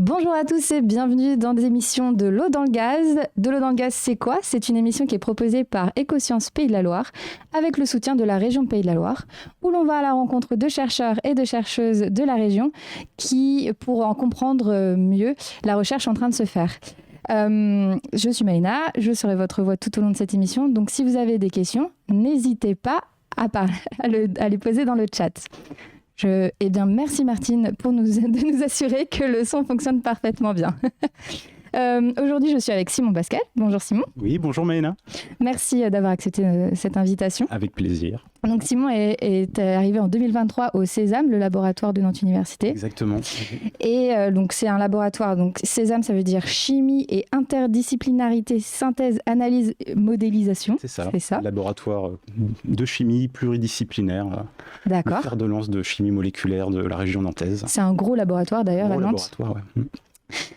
Bonjour à tous et bienvenue dans des émissions de l'eau dans le gaz. De l'eau dans le gaz, c'est quoi ? C'est une émission qui est proposée par Écosciences Pays de la Loire avec le soutien de la région Pays de la Loire, où l'on va à la rencontre de chercheurs et de chercheuses de la région pour en comprendre mieux la recherche en train de se faire. Je suis Maïna, je serai votre voix tout au long de cette émission, donc si vous avez des questions, n'hésitez pas à les poser dans le chat. Eh bien, merci Martine de nous assurer que le son fonctionne parfaitement bien. Aujourd'hui, je suis avec Simon Pascal. Bonjour Simon. Oui, bonjour Maïna. Merci d'avoir accepté cette invitation. Avec plaisir. Donc Simon est arrivé en 2023 au Césame, le laboratoire de Nantes Université. Exactement. Et donc c'est un laboratoire, donc Césame ça veut dire chimie et interdisciplinarité, synthèse, analyse, modélisation. C'est ça. Laboratoire de chimie pluridisciplinaire. D'accord. Le fer de lance de chimie moléculaire de la région nantaise. C'est un gros laboratoire d'ailleurs à Nantes. Laboratoire, ouais.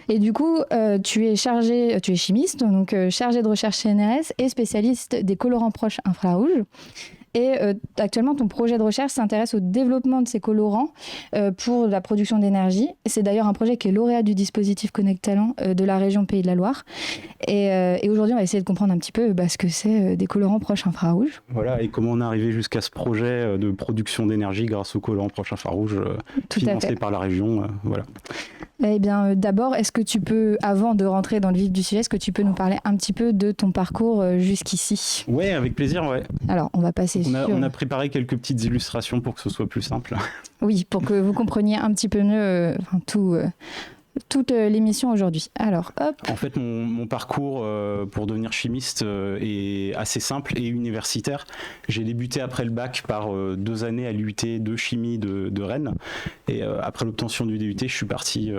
Et du coup, tu es chimiste, donc chargé de recherche CNRS et spécialiste des colorants proches infrarouges. Et actuellement, ton projet de recherche s'intéresse au développement de ces colorants pour la production d'énergie. C'est d'ailleurs un projet qui est lauréat du dispositif Connect Talent de la région Pays de la Loire. Et aujourd'hui, on va essayer de comprendre un petit peu ce que c'est des colorants proches infrarouges. Voilà, et comment on est arrivé jusqu'à ce projet de production d'énergie grâce aux colorants proches infrarouges financés par la région. Voilà. Eh bien, d'abord, est-ce que tu peux, avant de rentrer dans le vif du sujet, est-ce que tu peux nous parler un petit peu de ton parcours jusqu'ici ? Ouais, avec plaisir, ouais. Alors, on va passer on a préparé quelques petites illustrations pour que ce soit plus simple. Oui, pour que vous compreniez un petit peu mieux toute l'émission aujourd'hui. Alors, hop. En fait, mon parcours pour devenir chimiste est assez simple et universitaire. J'ai débuté après le bac par 2 années à l'UT de chimie de Rennes. Et après l'obtention du DUT, je suis parti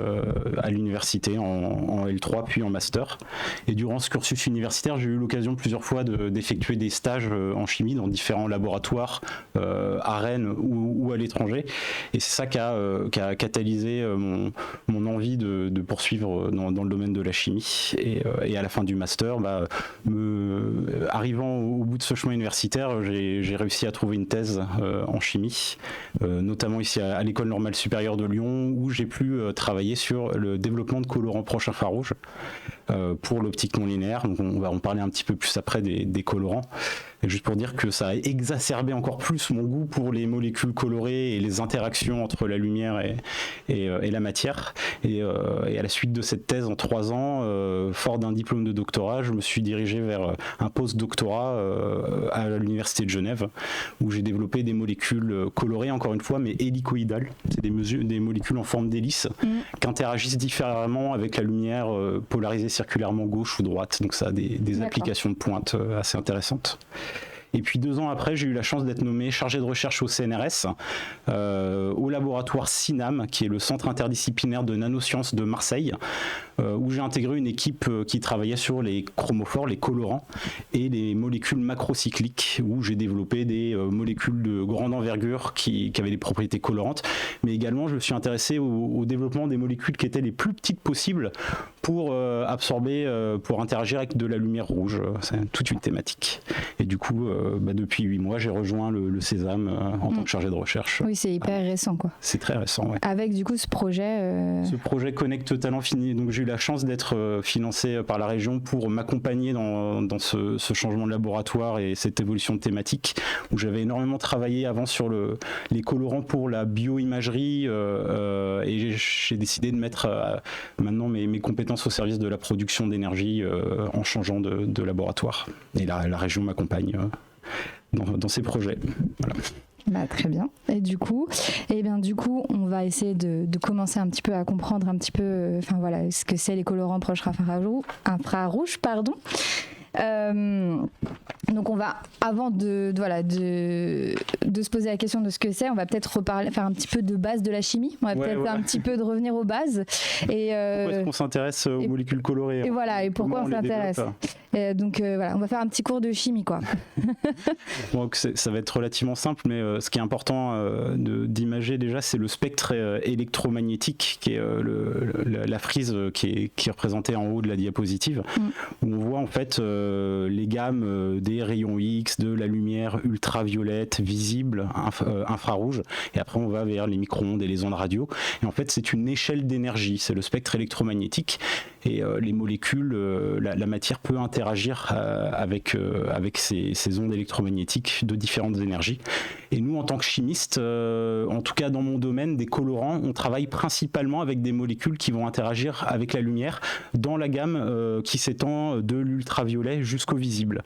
à l'université en L3 puis en master. Et durant ce cursus universitaire, j'ai eu l'occasion plusieurs fois d'effectuer des stages en chimie dans différents laboratoires à Rennes ou à l'étranger. Et c'est ça qui a catalysé mon envie de poursuivre dans le domaine de la chimie. Et à la fin du master, arrivant au bout de ce chemin universitaire, j'ai réussi à trouver une thèse en chimie, notamment ici à l'École normale supérieure de Lyon, où j'ai pu travailler sur le développement de colorants proches infrarouges pour l'optique non linéaire. Donc on va en parler un petit peu plus après des colorants. Et juste pour dire que ça a exacerbé encore plus mon goût pour les molécules colorées et les interactions entre la lumière et la matière. Et à la suite de cette thèse en 3 ans, fort d'un diplôme de doctorat, je me suis dirigé vers un post-doctorat à l'Université de Genève, où j'ai développé des molécules colorées, encore une fois, mais hélicoïdales. C'est des molécules en forme d'hélice qui interagissent différemment avec la lumière polarisée circulairement gauche ou droite. Donc ça a des applications de pointe assez intéressantes. Et puis 2 ans après, j'ai eu la chance d'être nommé chargé de recherche au CNRS, au laboratoire CINAM, qui est le centre interdisciplinaire de nanosciences de Marseille, où j'ai intégré une équipe qui travaillait sur les chromophores, les colorants, et les molécules macrocycliques, où j'ai développé des molécules de grande envergure qui avaient des propriétés colorantes. Mais également, je me suis intéressé au développement des molécules qui étaient les plus petites possibles pour absorber, pour interagir avec de la lumière rouge. C'est toute une thématique. Et du coup, depuis 8 mois, j'ai rejoint le Césame en tant que chargé de recherche. Oui, c'est hyper récent, quoi. C'est très récent, ouais. Avec du coup ce projet... Ce projet Connect Talent fini. Donc j'ai eu la chance d'être financé par la région pour m'accompagner dans ce changement de laboratoire et cette évolution de thématique, où j'avais énormément travaillé avant sur les colorants pour la bioimagerie et j'ai décidé de mettre maintenant mes compétences au service de la production d'énergie en changeant de laboratoire. Et la région m'accompagne dans ces projets. Voilà. Très bien. Et du coup, on va essayer de commencer un petit peu à comprendre un petit peu, ce que c'est les colorants proches infrarouges, pardon. Donc on va, avant de se poser la question de ce que c'est, on va peut-être faire un petit peu de base de la chimie. On va un petit peu de revenir aux bases. Et, pourquoi est-ce qu'on s'intéresse aux molécules colorées ? Et pourquoi on s'intéresse. Donc on va faire un petit cours de chimie, quoi. Donc ça va être relativement simple, mais ce qui est important d'imager déjà, c'est le spectre électromagnétique, qui est la frise qui est représentée en haut de la diapositive, où on voit en fait les gammes des rayons X, de la lumière ultraviolette, visible, infrarouge, et après on va vers les micro-ondes et les ondes radio. Et en fait, c'est une échelle d'énergie, c'est le spectre électromagnétique, et les molécules, la matière peut interagir avec ces ondes électromagnétiques de différentes énergies. Et nous, en tant que chimistes, en tout cas dans mon domaine des colorants, on travaille principalement avec des molécules qui vont interagir avec la lumière dans la gamme qui s'étend de l'ultraviolet jusqu'au visible.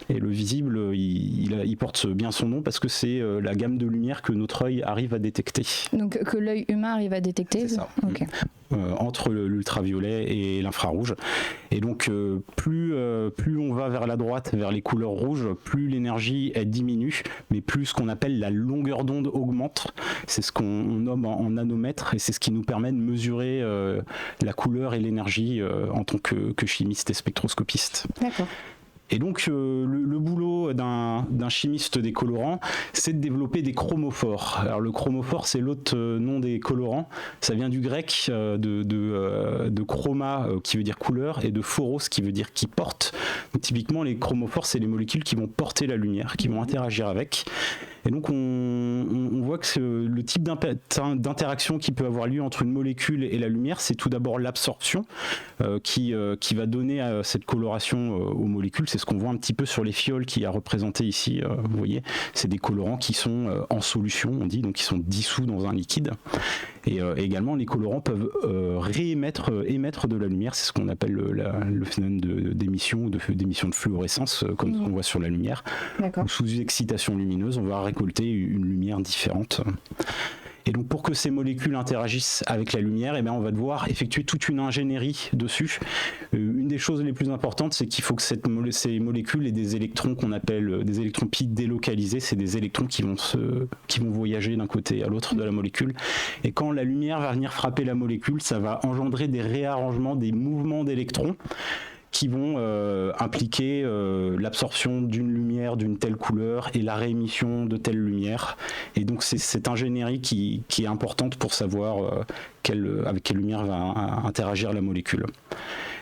Et le visible, il porte bien son nom parce que c'est la gamme de lumière que notre œil arrive à détecter. Donc que l'œil humain arrive à détecter. C'est ça. Okay. Entre l'ultraviolet et l'infrarouge. Et donc plus on va vers la droite, vers les couleurs rouges, plus l'énergie elle diminue, mais plus ce qu'on appelle la longueur d'onde augmente. C'est ce qu'on nomme en nanomètres, et c'est ce qui nous permet de mesurer la couleur et l'énergie en tant que chimiste et spectroscopiste. D'accord. Et donc le boulot d'un chimiste des colorants, c'est de développer des chromophores. Alors le chromophore, c'est l'autre nom des colorants. Ça vient du grec de chroma qui veut dire couleur, et de phoros qui veut dire qui porte. Donc typiquement les chromophores, c'est les molécules qui vont porter la lumière, qui vont interagir avec. Et donc on voit que le type d'interaction qui peut avoir lieu entre une molécule et la lumière, c'est tout d'abord l'absorption qui va donner cette coloration aux molécules. C'est ce qu'on voit un petit peu sur les fioles qui a représenté ici. Vous voyez, c'est des colorants qui sont en solution, on dit, donc qui sont dissous dans un liquide. Et également, les colorants peuvent émettre de la lumière. C'est ce qu'on appelle le phénomène d'émission ou d'émission de fluorescence, comme ce qu'on voit sur la lumière. Sous excitation lumineuse, on va récolter une lumière différente. Et donc pour que ces molécules interagissent avec la lumière, eh bien, on va devoir effectuer toute une ingénierie dessus. Une des choses les plus importantes, c'est qu'il faut que ces molécules aient des électrons qu'on appelle des électrons pi délocalisés. C'est des électrons qui vont voyager d'un côté à l'autre de la molécule. Et quand la lumière va venir frapper la molécule, ça va engendrer des réarrangements, des mouvements d'électrons qui vont impliquer l'absorption d'une lumière d'une telle couleur et la réémission de telle lumière. Et donc c'est cette ingénierie qui est importante pour savoir avec quelle lumière va interagir la molécule.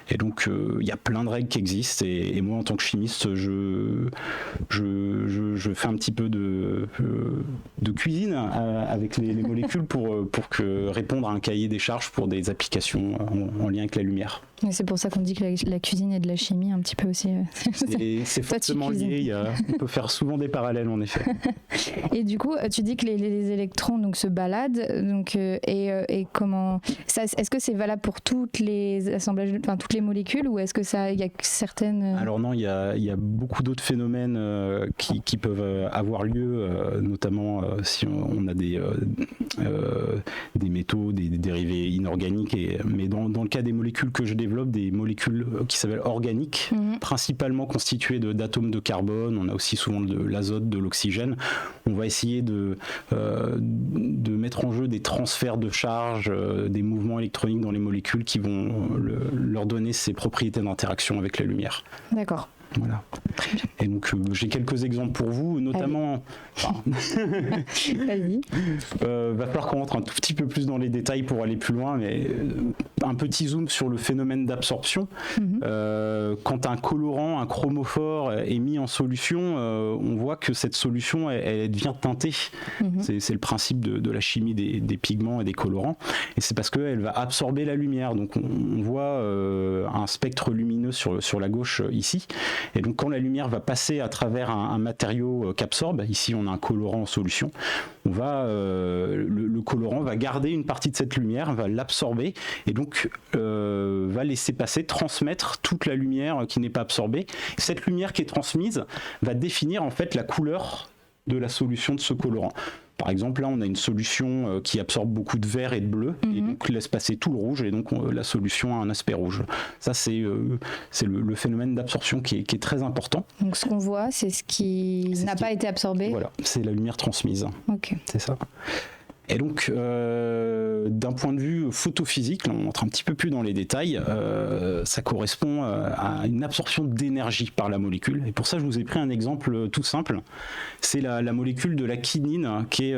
Et donc il y a plein de règles qui existent, et moi en tant que chimiste je fais un petit peu de cuisine avec les molécules pour répondre à un cahier des charges pour des applications en lien avec la lumière. Et c'est pour ça qu'on dit que la cuisine est de la chimie un petit peu aussi. Et c'est forcément lié, on peut faire souvent des parallèles en effet. Et du coup, tu dis que les électrons donc, se baladent, donc, et comment ça, est-ce que c'est valable pour toutes les assemblages, enfin toutes les molécules, ou est-ce que il y a certaines... Alors non, il y a beaucoup d'autres phénomènes qui peuvent avoir lieu, notamment si on a des métaux, des dérivés inorganiques, mais dans le cas des molécules que je développe, des molécules qui s'appellent organiques, principalement constituées d'atomes de carbone. On a aussi souvent de l'azote, de l'oxygène. On va essayer de mettre en jeu des transferts de charge, des mouvements électroniques dans les molécules qui vont leur donner ces propriétés d'interaction avec la lumière. D'accord. Voilà. Et donc j'ai quelques exemples pour vous, notamment. Vas-y. Va falloir qu'on rentre un tout petit peu plus dans les détails pour aller plus loin, mais un petit zoom sur le phénomène d'absorption. Quand un colorant, un chromophore est mis en solution, on voit que cette solution elle devient teintée. C'est le principe de la chimie des pigments et des colorants, et c'est parce qu'elle va absorber la lumière. Donc on voit un spectre lumineux sur la gauche ici. Et donc quand la lumière va passer à travers un matériau qu'absorbe, ici on a un colorant en solution, le colorant va garder une partie de cette lumière, va l'absorber, et donc va laisser passer, transmettre toute la lumière qui n'est pas absorbée. Cette lumière qui est transmise va définir en fait la couleur de la solution de ce colorant. Par exemple, là, on a une solution qui absorbe beaucoup de vert et de bleu, et donc laisse passer tout le rouge, et donc la solution a un aspect rouge. Ça, c'est le phénomène d'absorption qui est très important. Donc ce qu'on voit, c'est ce qui n'a pas été absorbé. Voilà, c'est la lumière transmise. Ok. C'est ça. Et donc, d'un point de vue photophysique, là on entre un petit peu plus dans les détails, ça correspond à une absorption d'énergie par la molécule. Et pour ça, je vous ai pris un exemple tout simple. C'est la molécule de la quinine, qui est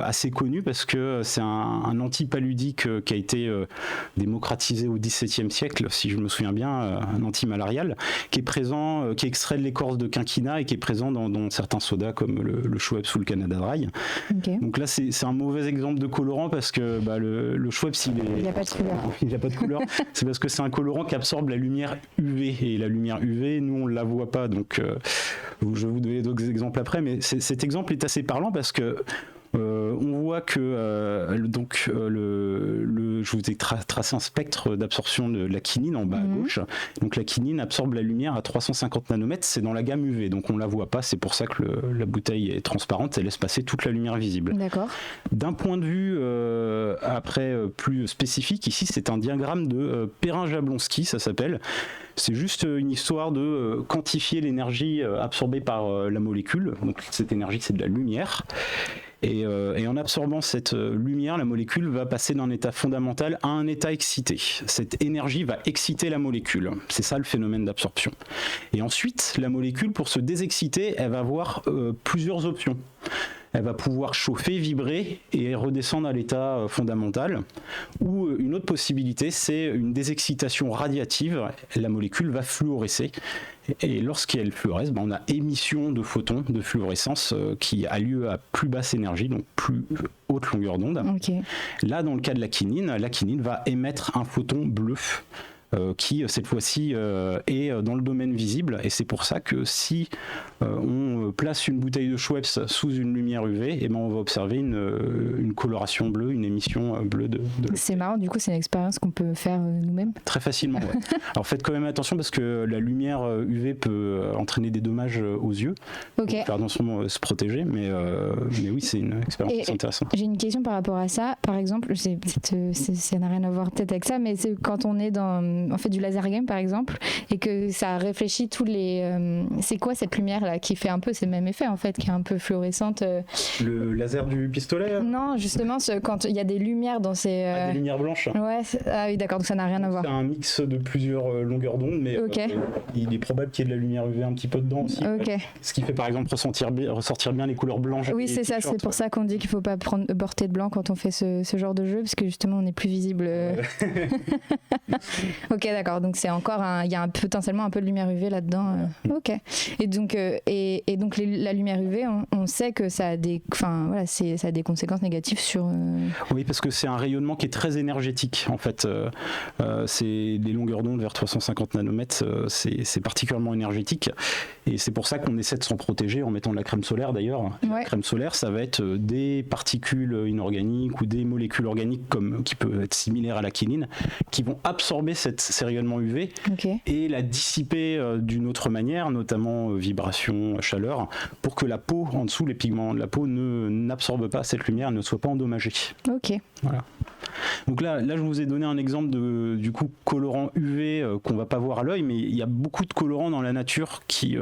assez connue parce que c'est un antipaludique qui a été démocratisé au XVIIe siècle, si je me souviens bien, un antimalarial, qui est présent, qui est extrait de l'écorce de quinquina et qui est présent dans certains sodas comme le Schweppes ou le Canada Dry. Okay. Donc là, c'est un mauvais exemple de colorant parce que le Schweppes, il n'a pas de couleur. Il n'a pas de couleur. C'est parce que c'est un colorant qui absorbe la lumière UV. Et la lumière UV, nous, on ne la voit pas. Donc, je vais vous donner d'autres exemples après. Mais cet exemple est assez parlant parce que on voit que je vous ai tracé un spectre d'absorption de la quinine en bas à gauche. Donc la quinine absorbe la lumière à 350 nanomètres, c'est dans la gamme UV, donc on la voit pas, c'est pour ça que la bouteille est transparente, elle laisse passer toute la lumière visible. D'accord. D'un point de vue plus spécifique, ici c'est un diagramme de Perrin-Jablonski, ça s'appelle. C'est juste une histoire de quantifier l'énergie absorbée par la molécule, donc cette énergie c'est de la lumière. Et en absorbant cette lumière, la molécule va passer d'un état fondamental à un état excité. Cette énergie va exciter la molécule. C'est ça le phénomène d'absorption. Et ensuite, la molécule, pour se désexciter, elle va avoir plusieurs options. Elle va pouvoir chauffer, vibrer et redescendre à l'état fondamental. Ou une autre possibilité, c'est une désexcitation radiative. La molécule va fluorescer. Et lorsqu'elle fluoresce, on a émission de photons de fluorescence qui a lieu à plus basse énergie, donc plus haute longueur d'onde. Okay. Là, dans le cas de la quinine va émettre un photon bleu. Qui cette fois-ci est dans le domaine visible, et c'est pour ça que si on place une bouteille de Schweppes sous une lumière UV, on va observer une coloration bleue, une émission bleue de C'est marrant, du coup c'est une expérience qu'on peut faire nous-mêmes très facilement. Ouais. Alors faites quand même attention parce que la lumière UV peut entraîner des dommages aux yeux. Okay. Donc, faire attention, se protéger, mais oui, c'est une expérience intéressante. J'ai une question par rapport à ça. Par exemple, ça n'a rien à voir peut-être avec ça, mais c'est quand on est on fait du laser game par exemple et que ça réfléchit tous les c'est quoi cette lumière là qui fait un peu ce même effet en fait, qui est un peu fluorescente Le laser du pistolet Non, justement quand il y a des lumières dans ces des lumières blanches. Ouais, ah oui d'accord, donc ça n'a rien à voir. C'est un mix de plusieurs longueurs d'onde, mais il est probable qu'il y ait de la lumière UV un petit peu dedans aussi. Okay. Ce qui fait par exemple ressortir bien les couleurs blanches. Oui, c'est ça, c'est pour ça qu'on dit qu'il faut pas porter de blanc quand on fait ce genre de jeu, parce que justement on est plus visible. Ok, d'accord, donc c'est encore il y a potentiellement un peu de lumière UV là-dedans. Ok. Et donc la lumière UV, on sait que ça a des conséquences négatives sur. Oui, parce que c'est un rayonnement qui est très énergétique. En fait, c'est les longueurs d'onde vers 350 nanomètres, c'est particulièrement énergétique, et c'est pour ça qu'on essaie de s'en protéger en mettant de la crème solaire. D'ailleurs, la crème solaire, ça va être des particules inorganiques ou des molécules organiques qui peuvent être similaires à la quinine, qui vont absorber ces rayonnements UV et la dissiper d'une autre manière, notamment vibration, chaleur, pour que la peau en dessous, les pigments de la peau n'absorbent pas cette lumière, ne soient pas endommagés. Ok. Voilà. Donc là, je vous ai donné un exemple du coup colorant UV qu'on va pas voir à l'œil, mais il y a beaucoup de colorants dans la nature qui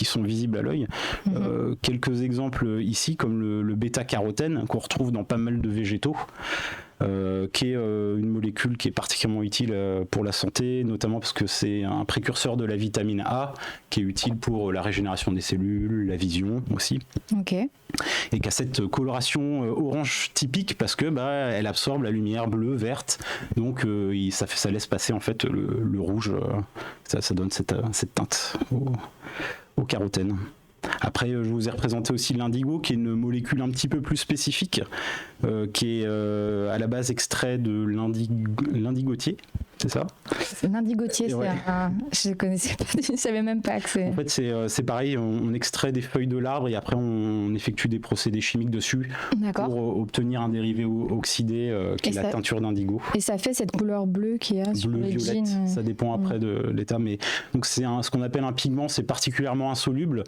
sont visibles à l'œil. Quelques exemples ici, comme le bêta-carotène qu'on retrouve dans pas mal de végétaux. Qui est une molécule qui est particulièrement utile pour la santé, notamment parce que c'est un précurseur de la vitamine A, qui est utile pour la régénération des cellules, la vision aussi. Ok. Et qui a cette coloration orange typique parce que elle absorbe la lumière bleue, verte, donc ça laisse passer en fait le rouge, ça donne cette teinte au carotène. Après, je vous ai représenté aussi l'indigo, qui est une molécule un petit peu plus spécifique, qui est à la base extrait de l'indigotier, c'est ça ? L'indigotier, je ne connaissais pas, je ne savais même pas que c'est... En fait, c'est pareil, on extrait des feuilles de l'arbre et après on effectue des procédés chimiques dessus pour obtenir un dérivé oxydé qui est la teinture d'indigo. Et ça fait cette couleur bleue qu'il y a sur les violette, jeans. Ça dépend après de l'état, mais donc c'est ce qu'on appelle un pigment, c'est particulièrement insoluble.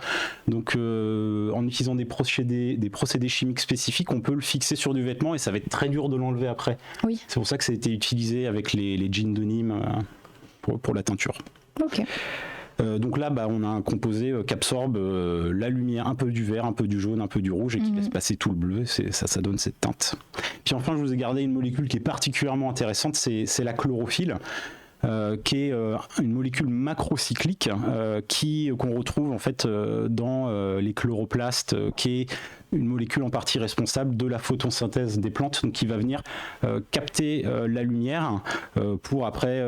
Donc en utilisant des procédés chimiques spécifiques, on peut le fixer sur du vêtement et ça va être très dur de l'enlever après. Oui. C'est pour ça que ça a été utilisé avec les jeans de Nîmes pour la teinture. Ok. Donc là, on a un composé qui absorbe la lumière, un peu du vert, un peu du jaune, un peu du rouge et qui laisse passer tout le bleu. Ça donne cette teinte. Puis enfin, je vous ai gardé une molécule qui est particulièrement intéressante, c'est la chlorophylle. Qui est une molécule macrocyclique qu'on retrouve en fait dans les chloroplastes, qui est une molécule en partie responsable de la photosynthèse des plantes, donc qui va venir capter la lumière pour après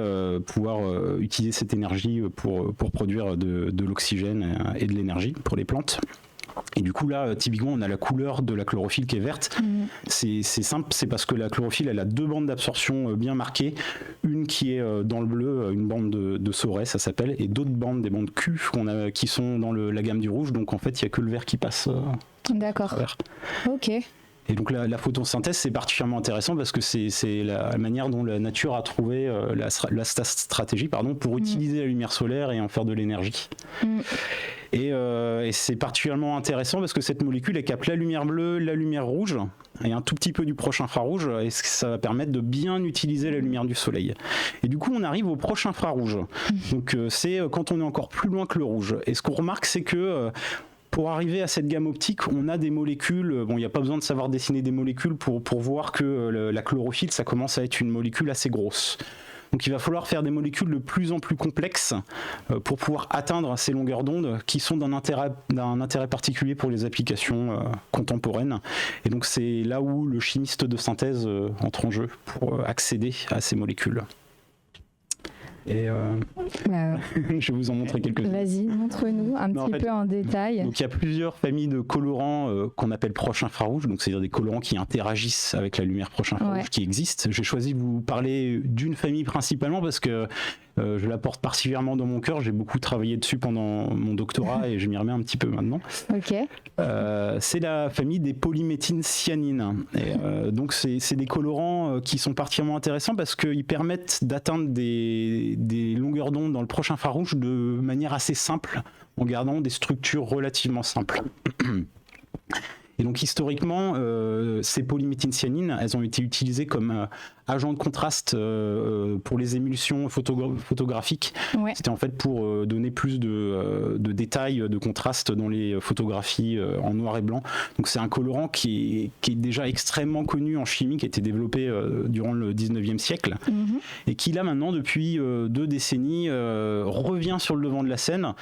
pouvoir utiliser cette énergie pour produire de l'oxygène et de l'énergie pour les plantes. Et du coup là, typiquement, on a la couleur de la chlorophylle qui est verte. C'est simple, c'est parce que la chlorophylle, elle a 2 bandes d'absorption bien marquées. Une qui est dans le bleu, une bande de Sorey, ça s'appelle, et d'autres bandes, des bandes Q qui sont dans la gamme du rouge. Donc en fait, il n'y a que le vert qui passe. D'accord. Ok. Et donc la photosynthèse, c'est particulièrement intéressant parce que c'est la manière dont la nature a trouvé la stratégie pour utiliser la lumière solaire et en faire de l'énergie. Et c'est particulièrement intéressant parce que cette molécule, elle capte la lumière bleue, la lumière rouge et un tout petit peu du proche infrarouge, et ça va permettre de bien utiliser la lumière du soleil. Et du coup, on arrive au proche infrarouge. Donc c'est quand on est encore plus loin que le rouge. Et ce qu'on remarque, c'est que pour arriver à cette gamme optique, on a des molécules. Bon, il n'y a pas besoin de savoir dessiner des molécules pour voir que la chlorophylle, ça commence à être une molécule assez grosse. Donc il va falloir faire des molécules de plus en plus complexes pour pouvoir atteindre ces longueurs d'onde qui sont d'un intérêt particulier pour les applications contemporaines. Et donc c'est là où le chimiste de synthèse entre en jeu pour accéder à ces molécules. Et je vais vous en montrer quelques-unes. Vas-y, montre-nous un petit peu en détail. Donc il y a plusieurs familles de colorants qu'on appelle proche infrarouge, donc c'est-à-dire des colorants qui interagissent avec la lumière proche infrarouge qui existent. J'ai choisi de vous parler d'une famille principalement parce que je la porte particulièrement dans mon cœur. J'ai beaucoup travaillé dessus pendant mon doctorat et je m'y remets un petit peu maintenant. Ok. C'est la famille des polyméthylcyanines. Et donc c'est des colorants qui sont particulièrement intéressants parce qu'ils permettent d'atteindre des longueurs d'onde dans le proche infrarouge de manière assez simple, en gardant des structures relativement simples. Et donc historiquement, ces polyméthylcyanines, elles ont été utilisées comme agents de contraste pour les émulsions photographiques. Ouais. C'était en fait pour donner plus de détails, de contraste dans les photographies en noir et blanc. Donc c'est un colorant qui est déjà extrêmement connu en chimie, qui a été développé durant le 19e siècle, et qui là maintenant, depuis 2 décennies, revient sur le devant de la scène.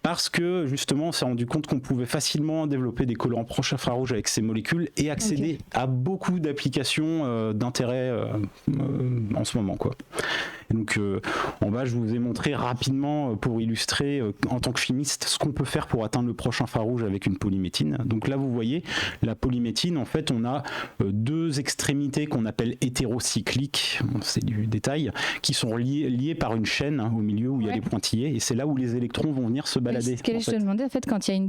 Parce que justement, on s'est rendu compte qu'on pouvait facilement développer des colorants proches infrarouges avec ces molécules et accéder à beaucoup d'applications d'intérêt en ce moment, quoi. Et donc en bas, je vous ai montré rapidement pour illustrer en tant que chimiste ce qu'on peut faire pour atteindre le proche infrarouge avec une polyméthine. Donc là, vous voyez, la polyméthine, en fait, on a 2 extrémités qu'on appelle hétérocycliques, c'est du détail, qui sont liées par une chaîne au milieu où il y a les pointillés, et c'est là où les électrons vont venir se balader. C'est ce que je te demandais, en fait, quand il y a une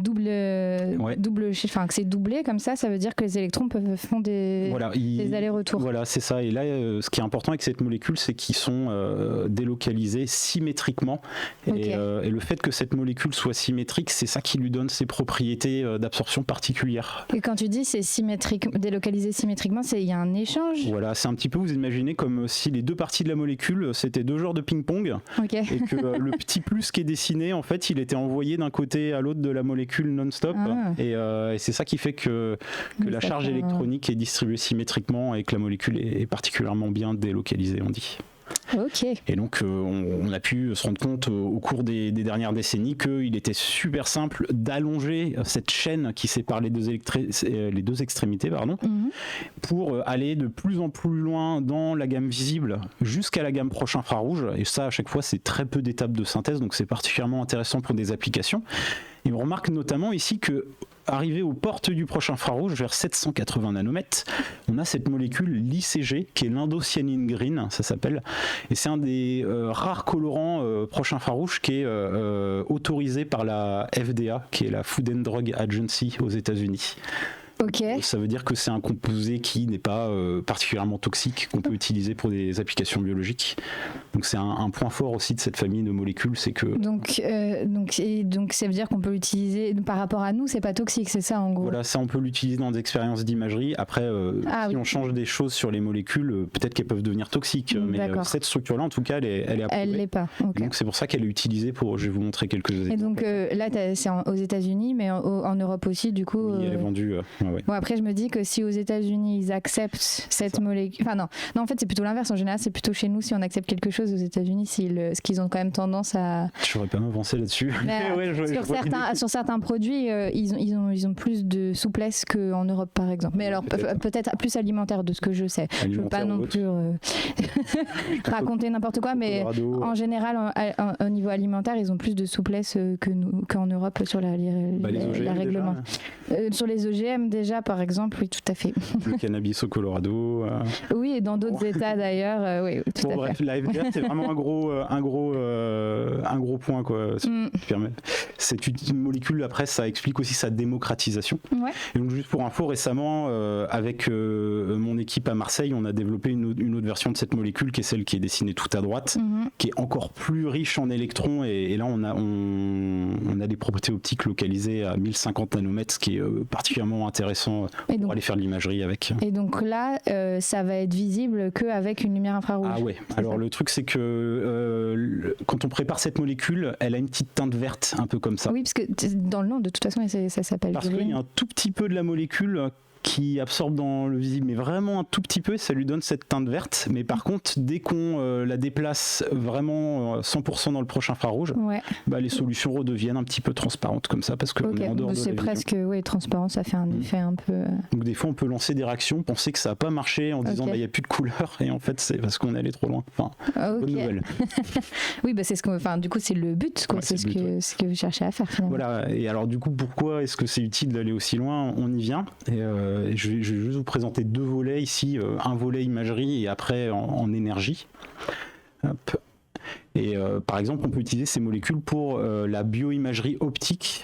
enfin que c'est doublé comme ça veut dire que les électrons font des allers-retours. Voilà, c'est ça. Et là, ce qui est important avec cette molécule, c'est qu'ils sont délocalisés symétriquement. Et le fait que cette molécule soit symétrique, c'est ça qui lui donne ses propriétés d'absorption particulières. Et quand tu dis c'est délocalisé symétriquement, il y a un échange. Voilà, c'est un petit peu, vous imaginez comme si les 2 parties de la molécule, c'était 2 genres de ping-pong, et que le petit plus qui est dessiné, en fait, il était envoyé d'un côté à l'autre de la molécule non-stop. Et c'est ça qui fait que la charge électronique est distribuée symétriquement et que la molécule est particulièrement bien délocalisée, on dit. Et donc on a pu se rendre compte au cours des dernières décennies qu'il était super simple d'allonger cette chaîne qui sépare les deux extrémités pour aller de plus en plus loin dans la gamme visible jusqu'à la gamme proche infrarouge, et ça à chaque fois c'est très peu d'étapes de synthèse, donc c'est particulièrement intéressant pour des applications. Et on remarque notamment ici que arrivé aux portes du proche infrarouge, vers 780 nanomètres, on a cette molécule l'ICG, qui est l'indocyanine green, ça s'appelle. Et c'est un des rares colorants proche infrarouge qui est autorisé par la FDA, qui est la Food and Drug Agency aux États-Unis. Ok. Ça veut dire que c'est un composé qui n'est pas particulièrement toxique, qu'on peut utiliser pour des applications biologiques. Donc c'est un point fort aussi de cette famille de molécules, c'est que... Donc ça veut dire qu'on peut l'utiliser, par rapport à nous, c'est pas toxique, c'est ça en gros? Voilà, ça on peut l'utiliser dans des expériences d'imagerie. Après, si on change des choses sur les molécules, peut-être qu'elles peuvent devenir toxiques, mais cette structure-là, en tout cas, elle est approuvée. Elle l'est pas. Okay. Donc c'est pour ça qu'elle est utilisée pour... Je vais vous montrer quelques exemples. Et donc là, c'est aux États-Unis, mais en Europe aussi, du coup... Oui, elle est vendue. Ouais. Bon, après, je me dis que si aux États-Unis, ils acceptent cette molécule... Enfin non, en fait, c'est plutôt l'inverse. En général, c'est plutôt chez nous, si on accepte quelque chose aux États-Unis, ce qu'ils ont quand même tendance à... Je n'aurais pas m'avancer là-dessus. Sur certains produits, ils ont plus de souplesse qu'en Europe, par exemple. Mais alors, peut-être plus alimentaire, de ce que je sais. Je ne veux pas non plus raconter n'importe quoi, mais en général, au niveau alimentaire, ils ont plus de souplesse qu'en Europe sur la règlement. Sur les OGM, déjà, par exemple, oui, tout à fait. Le cannabis au Colorado. Oui, et dans d'autres États, d'ailleurs, oui, tout à fait. Bref, la FDA, c'est vraiment un gros point, quoi. C'est une molécule, après, ça explique aussi sa démocratisation. Ouais. Et donc, juste pour info, récemment, avec mon équipe à Marseille, on a développé une autre version de cette molécule, qui est celle qui est dessinée tout à droite, qui est encore plus riche en électrons. Et là, on a des propriétés optiques localisées à 1050 nanomètres, ce qui est particulièrement intéressant pour aller faire de l'imagerie avec. Et donc là, ça va être visible qu'avec une lumière infrarouge. Ah ouais. Alors le truc, c'est que quand on prépare cette molécule, elle a une petite teinte verte, un peu comme ça. Oui, parce que dans le nom, de toute façon, ça s'appelle. Parce qu'il y a un tout petit peu de la molécule qui absorbe dans le visible, mais vraiment un tout petit peu, ça lui donne cette teinte verte. Mais par contre, dès qu'on la déplace vraiment 100% dans le proche infrarouge, les solutions redeviennent un petit peu transparentes comme ça, parce qu'on est en dehors de la vision. C'est presque transparent, ça fait un effet un peu... Donc des fois, on peut lancer des réactions, penser que ça n'a pas marché en disant il n'y a plus de couleur, et en fait, c'est parce qu'on est allé trop loin. Enfin, bonne nouvelle. Oui, c'est ce qu'on... du coup, c'est le but, quoi. C'est ce que vous cherchez à faire, finalement. Voilà, et alors du coup, pourquoi est-ce que c'est utile d'aller aussi loin? On y vient. Et je vais juste vous présenter deux volets ici, un volet imagerie et après en énergie. Hop. Et par exemple, on peut utiliser ces molécules pour la bioimagerie optique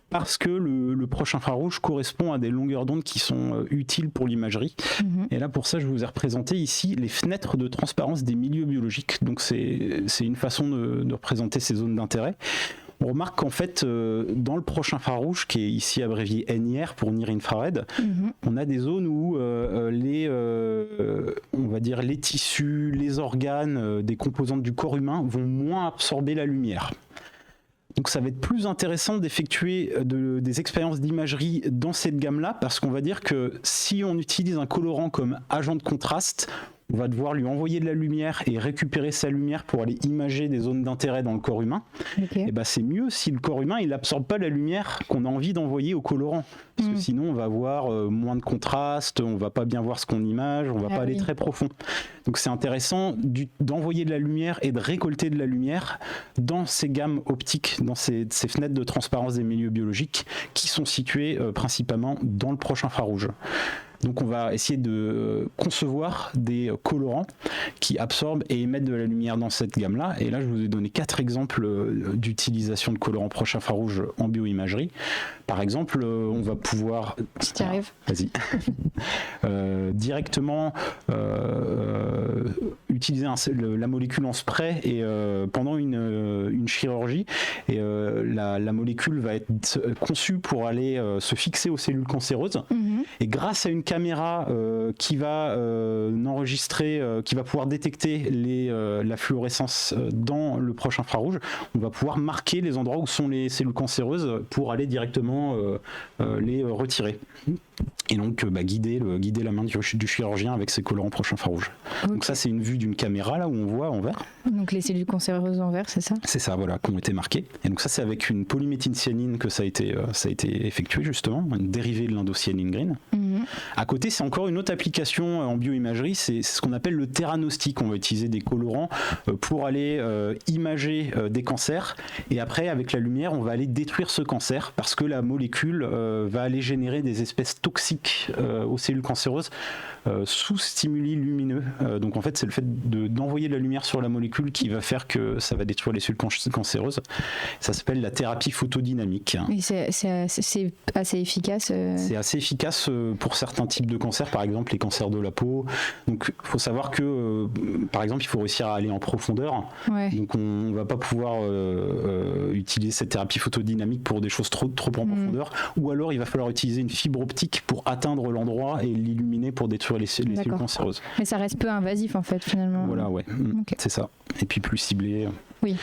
parce que le proche infrarouge correspond à des longueurs d'onde qui sont utiles pour l'imagerie. Et là, pour ça, je vous ai représenté ici les fenêtres de transparence des milieux biologiques. Donc, c'est une façon de représenter ces zones d'intérêt. On remarque qu'en fait, dans le proche infrarouge, qui est ici abrévié NIR pour Near Infrared, on a des zones où on va dire les tissus, les organes, des composantes du corps humain vont moins absorber la lumière. Donc ça va être plus intéressant d'effectuer des expériences d'imagerie dans cette gamme-là, parce qu'on va dire que si on utilise un colorant comme agent de contraste, on va devoir lui envoyer de la lumière et récupérer sa lumière pour aller imager des zones d'intérêt dans le corps humain. Et c'est mieux si le corps humain il n'absorbe pas la lumière qu'on a envie d'envoyer au colorant. Parce que sinon on va avoir moins de contraste, on va pas bien voir ce qu'on image, on va pas aller très profond. Donc c'est intéressant d'envoyer de la lumière et de récolter de la lumière dans ces gammes optiques, dans ces fenêtres de transparence des milieux biologiques qui sont situées principalement dans le proche infrarouge. Donc on va essayer de concevoir des colorants qui absorbent et émettent de la lumière dans cette gamme-là. Et là, je vous ai donné 4 exemples d'utilisation de colorants proche infrarouge en bioimagerie. Par exemple, on va pouvoir... Si tu arrives. Vas-y. Directement utiliser la molécule en spray et, pendant une chirurgie. Et la molécule va être conçue pour aller se fixer aux cellules cancéreuses. Et grâce à une caméra qui va enregistrer, qui va pouvoir détecter la fluorescence dans le proche infrarouge, on va pouvoir marquer les endroits où sont les cellules cancéreuses pour aller directement les retirer. Et donc guider la main du chirurgien avec ses colorants proche infrarouge. Donc ça, c'est une vue d'une caméra là où on voit en vert. Donc les cellules cancéreuses en vert, c'est ça? C'est ça, voilà, qui ont été marquées. Et donc ça, c'est avec une polyméthylcyanine que ça a été effectué justement, une dérivée de l'indocyanine green. À côté, c'est encore une autre application en bioimagerie, c'est ce qu'on appelle le theranostic. On va utiliser des colorants pour aller imager des cancers, et après avec la lumière on va aller détruire ce cancer parce que la molécule va aller générer des espèces toxiques aux cellules cancéreuses sous stimuli lumineux. Donc en fait c'est le fait d'envoyer de la lumière sur la molécule qui va faire que ça va détruire les cellules cancéreuses. Ça s'appelle la thérapie photodynamique. Et c'est assez efficace. C'est assez efficace pour certains types de cancers, par exemple les cancers de la peau. Donc il faut savoir que par exemple il faut réussir à aller en profondeur. Ouais. Donc on ne va pas pouvoir utiliser cette thérapie photodynamique pour des choses trop en profondeur, ou alors il va falloir utiliser une fibre optique pour atteindre l'endroit et l'illuminer pour détruire les cellules cancéreuses. Mais ça reste peu invasif en fait finalement. Voilà, ouais, okay. C'est ça. Et puis plus ciblé. Oui.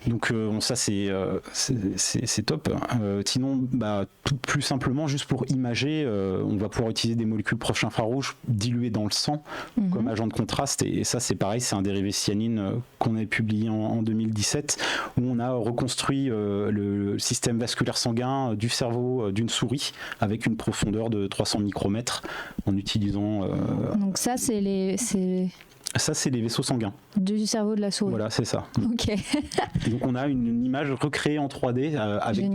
Donc ça c'est top. Sinon, tout plus simplement, juste pour imager, on va pouvoir utiliser des molécules proches infrarouges diluées dans le sang comme agent de contraste. Et ça c'est pareil, c'est un dérivé cyanine qu'on avait publié en 2017, où on a reconstruit le système vasculaire sanguin du cerveau d'une souris avec une profondeur de 300 micromètres en utilisant... Donc ça Ça, c'est les vaisseaux sanguins. Du cerveau de la souris. Voilà, c'est ça. Ok. Donc, on a une image recréée en 3D avec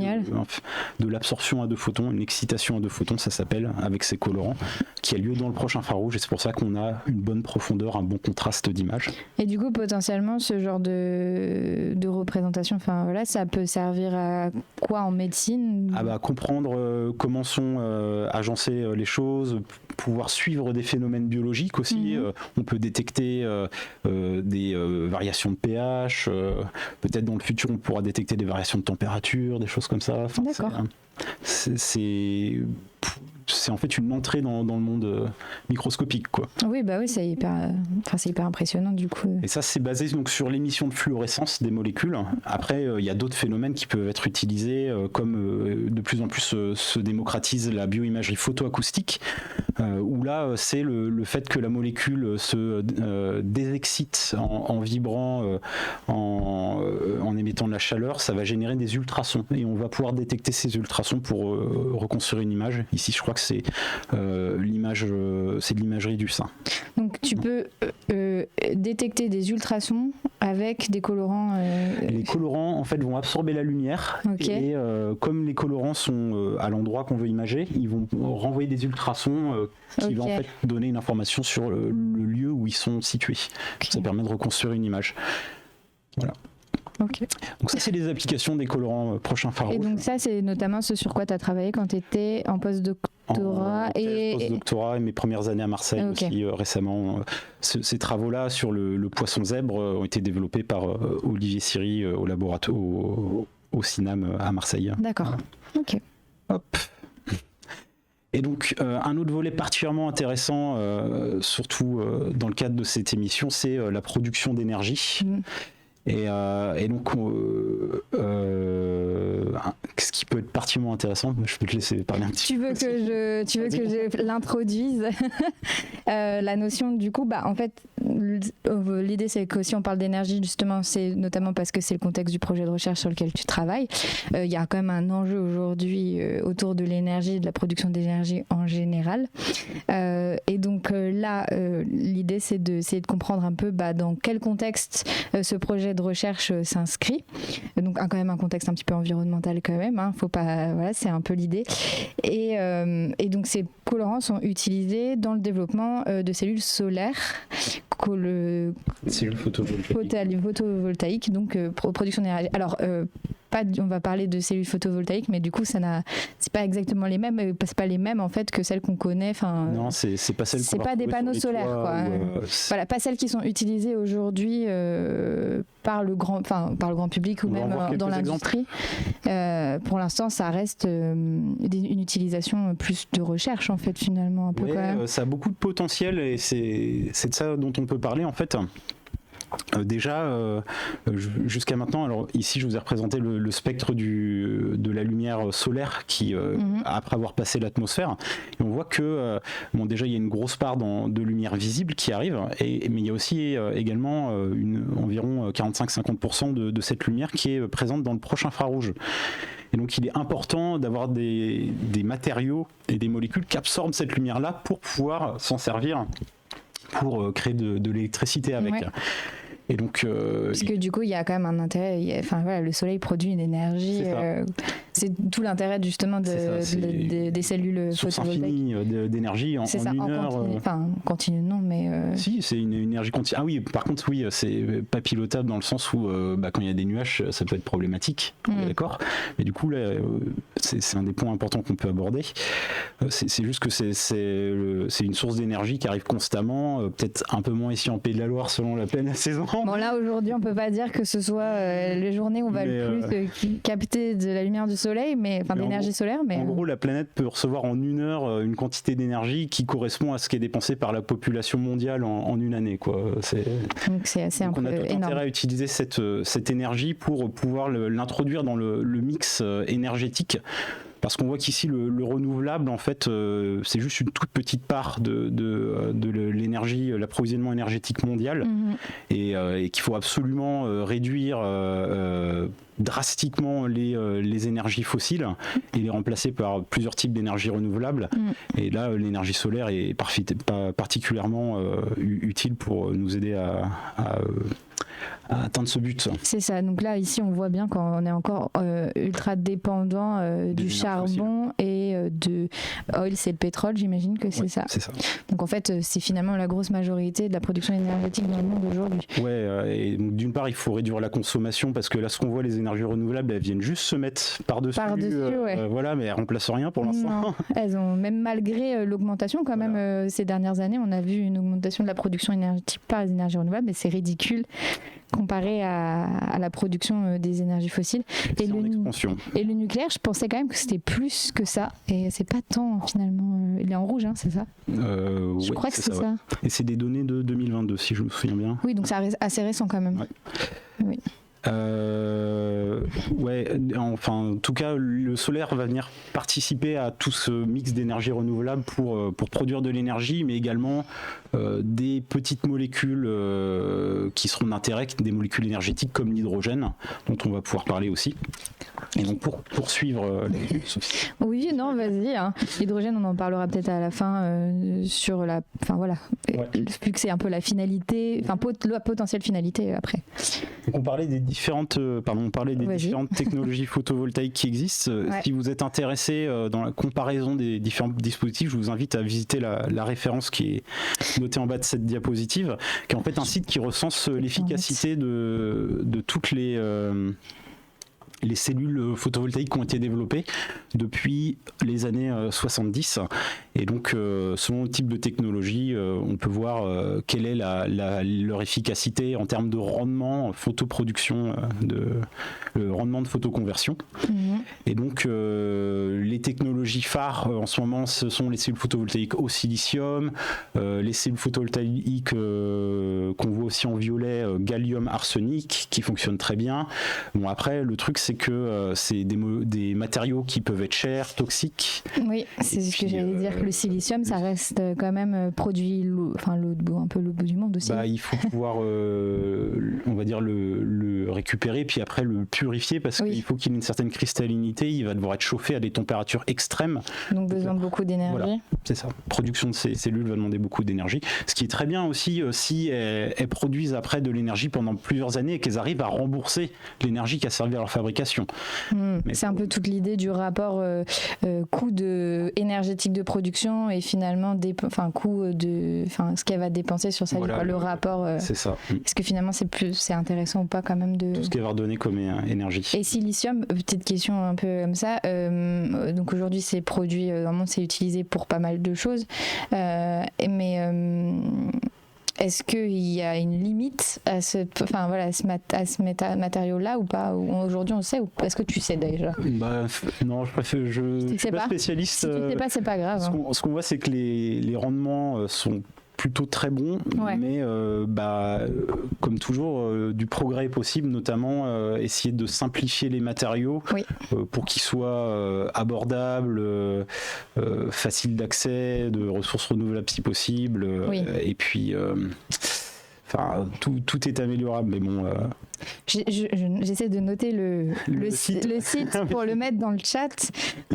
de l'absorption à 2 photons, une excitation à 2 photons, ça s'appelle, avec ces colorants, qui a lieu dans le proche infrarouge. Et c'est pour ça qu'on a une bonne profondeur, un bon contraste d'image. Et du coup, potentiellement, ce genre de représentation, ça peut servir à quoi en médecine ? Comprendre comment sont agencées les choses, pouvoir suivre des phénomènes biologiques aussi. On peut détecter des variations de pH, peut-être dans le futur on pourra détecter des variations de température, des choses comme ça. D'accord. C'est en fait une entrée dans le monde microscopique, quoi. Oui, c'est hyper impressionnant du coup. Et ça, c'est basé donc sur l'émission de fluorescence des molécules. Après, il y a d'autres phénomènes qui peuvent être utilisés, comme de plus en plus se démocratise la bioimagerie photoacoustique, où là, c'est le fait que la molécule se désexcite en vibrant, en émettant de la chaleur, ça va générer des ultrasons. Et on va pouvoir détecter ces ultrasons pour reconstruire une image. Ici, je crois que c'est l'image, c'est de l'imagerie du sein. Donc tu peux détecter des ultrasons avec des colorants. Les colorants en fait vont absorber la lumière, et comme les colorants sont à l'endroit qu'on veut imager, ils vont renvoyer des ultrasons qui vont en fait donner une information sur le lieu où ils sont situés. Ça permet de reconstruire une image. Voilà. Okay. Donc ça c'est les applications des colorants proches infrarouges. Et donc ça c'est notamment ce sur quoi tu as travaillé quand tu étais en postdoctorat postdoctorat et mes premières années à Marseille aussi récemment. Ces travaux-là sur le poisson zèbre ont été développés par Olivier Siry au laboratoire au CINAM à Marseille. D'accord. Ok. Hop. Et donc un autre volet particulièrement intéressant, surtout dans le cadre de cette émission, c'est la production d'énergie. Et donc, ce qui peut être particulièrement intéressant, je peux te laisser parler un petit peu. Tu veux que je l'introduise la notion du coup, en fait, l'idée c'est que si on parle d'énergie, justement, c'est notamment parce que c'est le contexte du projet de recherche sur lequel tu travailles. Il y a quand même un enjeu aujourd'hui autour de l'énergie, de la production d'énergie en général. Et donc là, l'idée c'est de comprendre un peu dans quel contexte ce projet de recherche s'inscrit. Donc quand même un contexte un petit peu environnemental quand même. Faut pas, voilà, c'est un peu l'idée. Et donc ces colorants sont utilisés dans le développement de cellules solaires. Cellules photovoltaïques, donc production d'énergie. Alors, on va parler de cellules photovoltaïques, mais du coup, c'est pas exactement les mêmes. C'est pas les mêmes en fait que celles qu'on connaît. Non, c'est pas celles. C'est pas des panneaux solaires, quoi. Voilà, pas celles qui sont utilisées aujourd'hui par le grand public ou même dans l'industrie. Pour l'instant, ça reste une utilisation plus de recherche en fait finalement un peu. Ça a beaucoup de potentiel et c'est de ça dont on peut parler en fait. Déjà, jusqu'à maintenant, alors ici je vous ai représenté le spectre de la lumière solaire qui, après avoir passé l'atmosphère, et on voit que déjà il y a une grosse part de lumière visible qui arrive, mais il y a aussi également environ 45-50% de cette lumière qui est présente dans le proche infrarouge. Et donc il est important d'avoir des matériaux et des molécules qui absorbent cette lumière-là pour pouvoir s'en servir pour créer de l'électricité avec. Ouais. Et donc, parce que du coup, il y a quand même un intérêt. Enfin voilà, le soleil produit une énergie. C'est tout l'intérêt justement des cellules source photovoltaïques. Infinie d'énergie en une heure. Continu. Enfin, continue non, mais. Si, c'est une énergie continue. Ah oui, par contre, oui, c'est pas pilotable dans le sens où quand il y a des nuages, ça peut être problématique. D'accord. Mais du coup, là, c'est un des points importants qu'on peut aborder. C'est juste que c'est une source d'énergie qui arrive constamment, peut-être un peu moins ici en Pays de la Loire selon la pleine saison. Bon là aujourd'hui on peut pas dire que ce soit les journées où on va le plus capter de la lumière du soleil, enfin d'énergie solaire. Mais en gros la planète peut recevoir en une heure une quantité d'énergie qui correspond à ce qui est dépensé par la population mondiale en une année, quoi. Donc c'est assez donc un peu énorme. On a tout intérêt à utiliser cette énergie pour pouvoir l'introduire dans le mix énergétique. Parce qu'on voit qu'ici le renouvelable en fait c'est juste une toute petite part de l'énergie, l'approvisionnement énergétique mondial, et qu'il faut absolument réduire drastiquement les énergies fossiles et les remplacer par plusieurs types d'énergie renouvelables. Et là l'énergie solaire est particulièrement utile pour nous aider à atteindre ce but. C'est ça. Donc là, ici, on voit bien qu'on est encore ultra dépendant du charbon et de oil, c'est le pétrole, j'imagine que c'est ça. C'est ça. Donc en fait, c'est finalement la grosse majorité de la production énergétique dans le monde aujourd'hui. Et donc, d'une part, il faut réduire la consommation parce que là, ce qu'on voit, les énergies renouvelables, elles viennent juste se mettre par-dessus. Voilà, mais elles remplacent rien pour l'instant. Non. Elles ont, même malgré l'augmentation, quand même, ces dernières années, on a vu une augmentation de la production énergétique par les énergies renouvelables, mais c'est ridicule comparé à la production des énergies fossiles. Et le nucléaire, je pensais quand même que c'était plus que ça. Et c'est pas tant, finalement. Il est en rouge, hein, c'est ça Je crois que c'est ça. Et c'est des données de 2022, si je me souviens bien. Oui, donc c'est assez récent quand même. Oui. En tout cas, le solaire va venir participer à tout ce mix d'énergie renouvelable pour produire de l'énergie, mais également des petites molécules qui seront d'intérêt, des molécules énergétiques comme l'hydrogène, dont on va pouvoir parler aussi. Et donc pour poursuivre Oui, non, vas-y. Hein. L'hydrogène, on en parlera peut-être à la fin sur la. Enfin voilà, vu que c'est un peu la finalité, la potentielle finalité après. Donc on parlait des différentes technologies photovoltaïques qui existent. Si vous êtes intéressé dans la comparaison des différents dispositifs, je vous invite à visiter la référence qui est notée en bas de cette diapositive, qui est en fait un site qui recense l'efficacité de toutes les cellules photovoltaïques qui ont été développées depuis les années 70. Et donc, selon le type de technologie, on peut voir quelle est leur efficacité en termes de rendement, photoproduction, le rendement de photoconversion. Et donc, les technologies phares en ce moment, ce sont les cellules photovoltaïques au silicium, les cellules photovoltaïques qu'on voit aussi en violet, gallium arsenic, qui fonctionnent très bien. Bon, après, le truc, c'est que c'est des matériaux qui peuvent être chers, toxiques. Oui, c'est ce que j'allais dire. Le silicium, ça reste quand même produit un peu l'autre bout du monde aussi. Il faut pouvoir, on va dire, le récupérer, puis après le purifier, parce qu'il faut qu'il ait une certaine cristallinité. Il va devoir être chauffé à des températures extrêmes. Donc besoin de beaucoup d'énergie. Voilà, c'est ça. Production de ces cellules va demander beaucoup d'énergie. Ce qui est très bien aussi, si elles produisent après de l'énergie pendant plusieurs années et qu'elles arrivent à rembourser l'énergie qui a servi à leur fabrication. C'est un peu toute l'idée du rapport coût énergétique de production et finalement ce qu'elle va dépenser sur sa vie, le rapport. C'est ça. Est-ce que finalement c'est intéressant ou pas quand même de... Tout ce qu'elle va redonner comme énergie. Et silicium, petite question un peu comme ça, donc aujourd'hui c'est produit, dans le monde c'est utilisé pour pas mal de choses, mais est-ce qu'il y a une limite à ce matériau-là ou pas? Aujourd'hui on sait, ou est-ce que tu sais déjà? Non, je ne suis pas spécialiste. Si tu ne sais pas, c'est pas grave. Ce qu'on voit, c'est que les rendements sont plutôt très bon, mais comme toujours, du progrès est possible, notamment essayer de simplifier les matériaux pour qu'ils soient abordables, faciles d'accès, de ressources renouvelables si possible, et puis tout est améliorable, mais bon, J'essaie de noter le site pour le mettre dans le chat.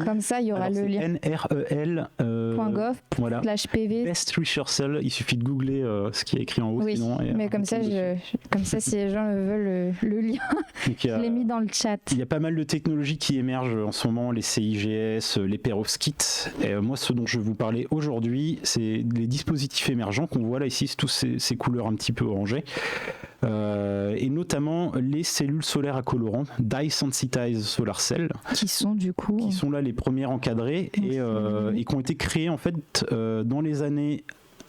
Comme ça, il y aura le lien. NREL.gov/PV. Best Research. Il suffit de googler ce qui est écrit en haut. Oui, sinon, mais comme ça, si les gens veulent le lien, je l'ai mis dans le chat. Il y a pas mal de technologies qui émergent en ce moment, les CIGS, les perovskites. Et moi, ce dont je vais vous parler aujourd'hui, c'est les dispositifs émergents qu'on voit là ici, c'est tous ces couleurs un petit peu orangées. Et notamment les cellules solaires à colorant, Dye Sensitized Solar Cell, qui sont là les premières encadrées et qui ont été créées en fait dans les années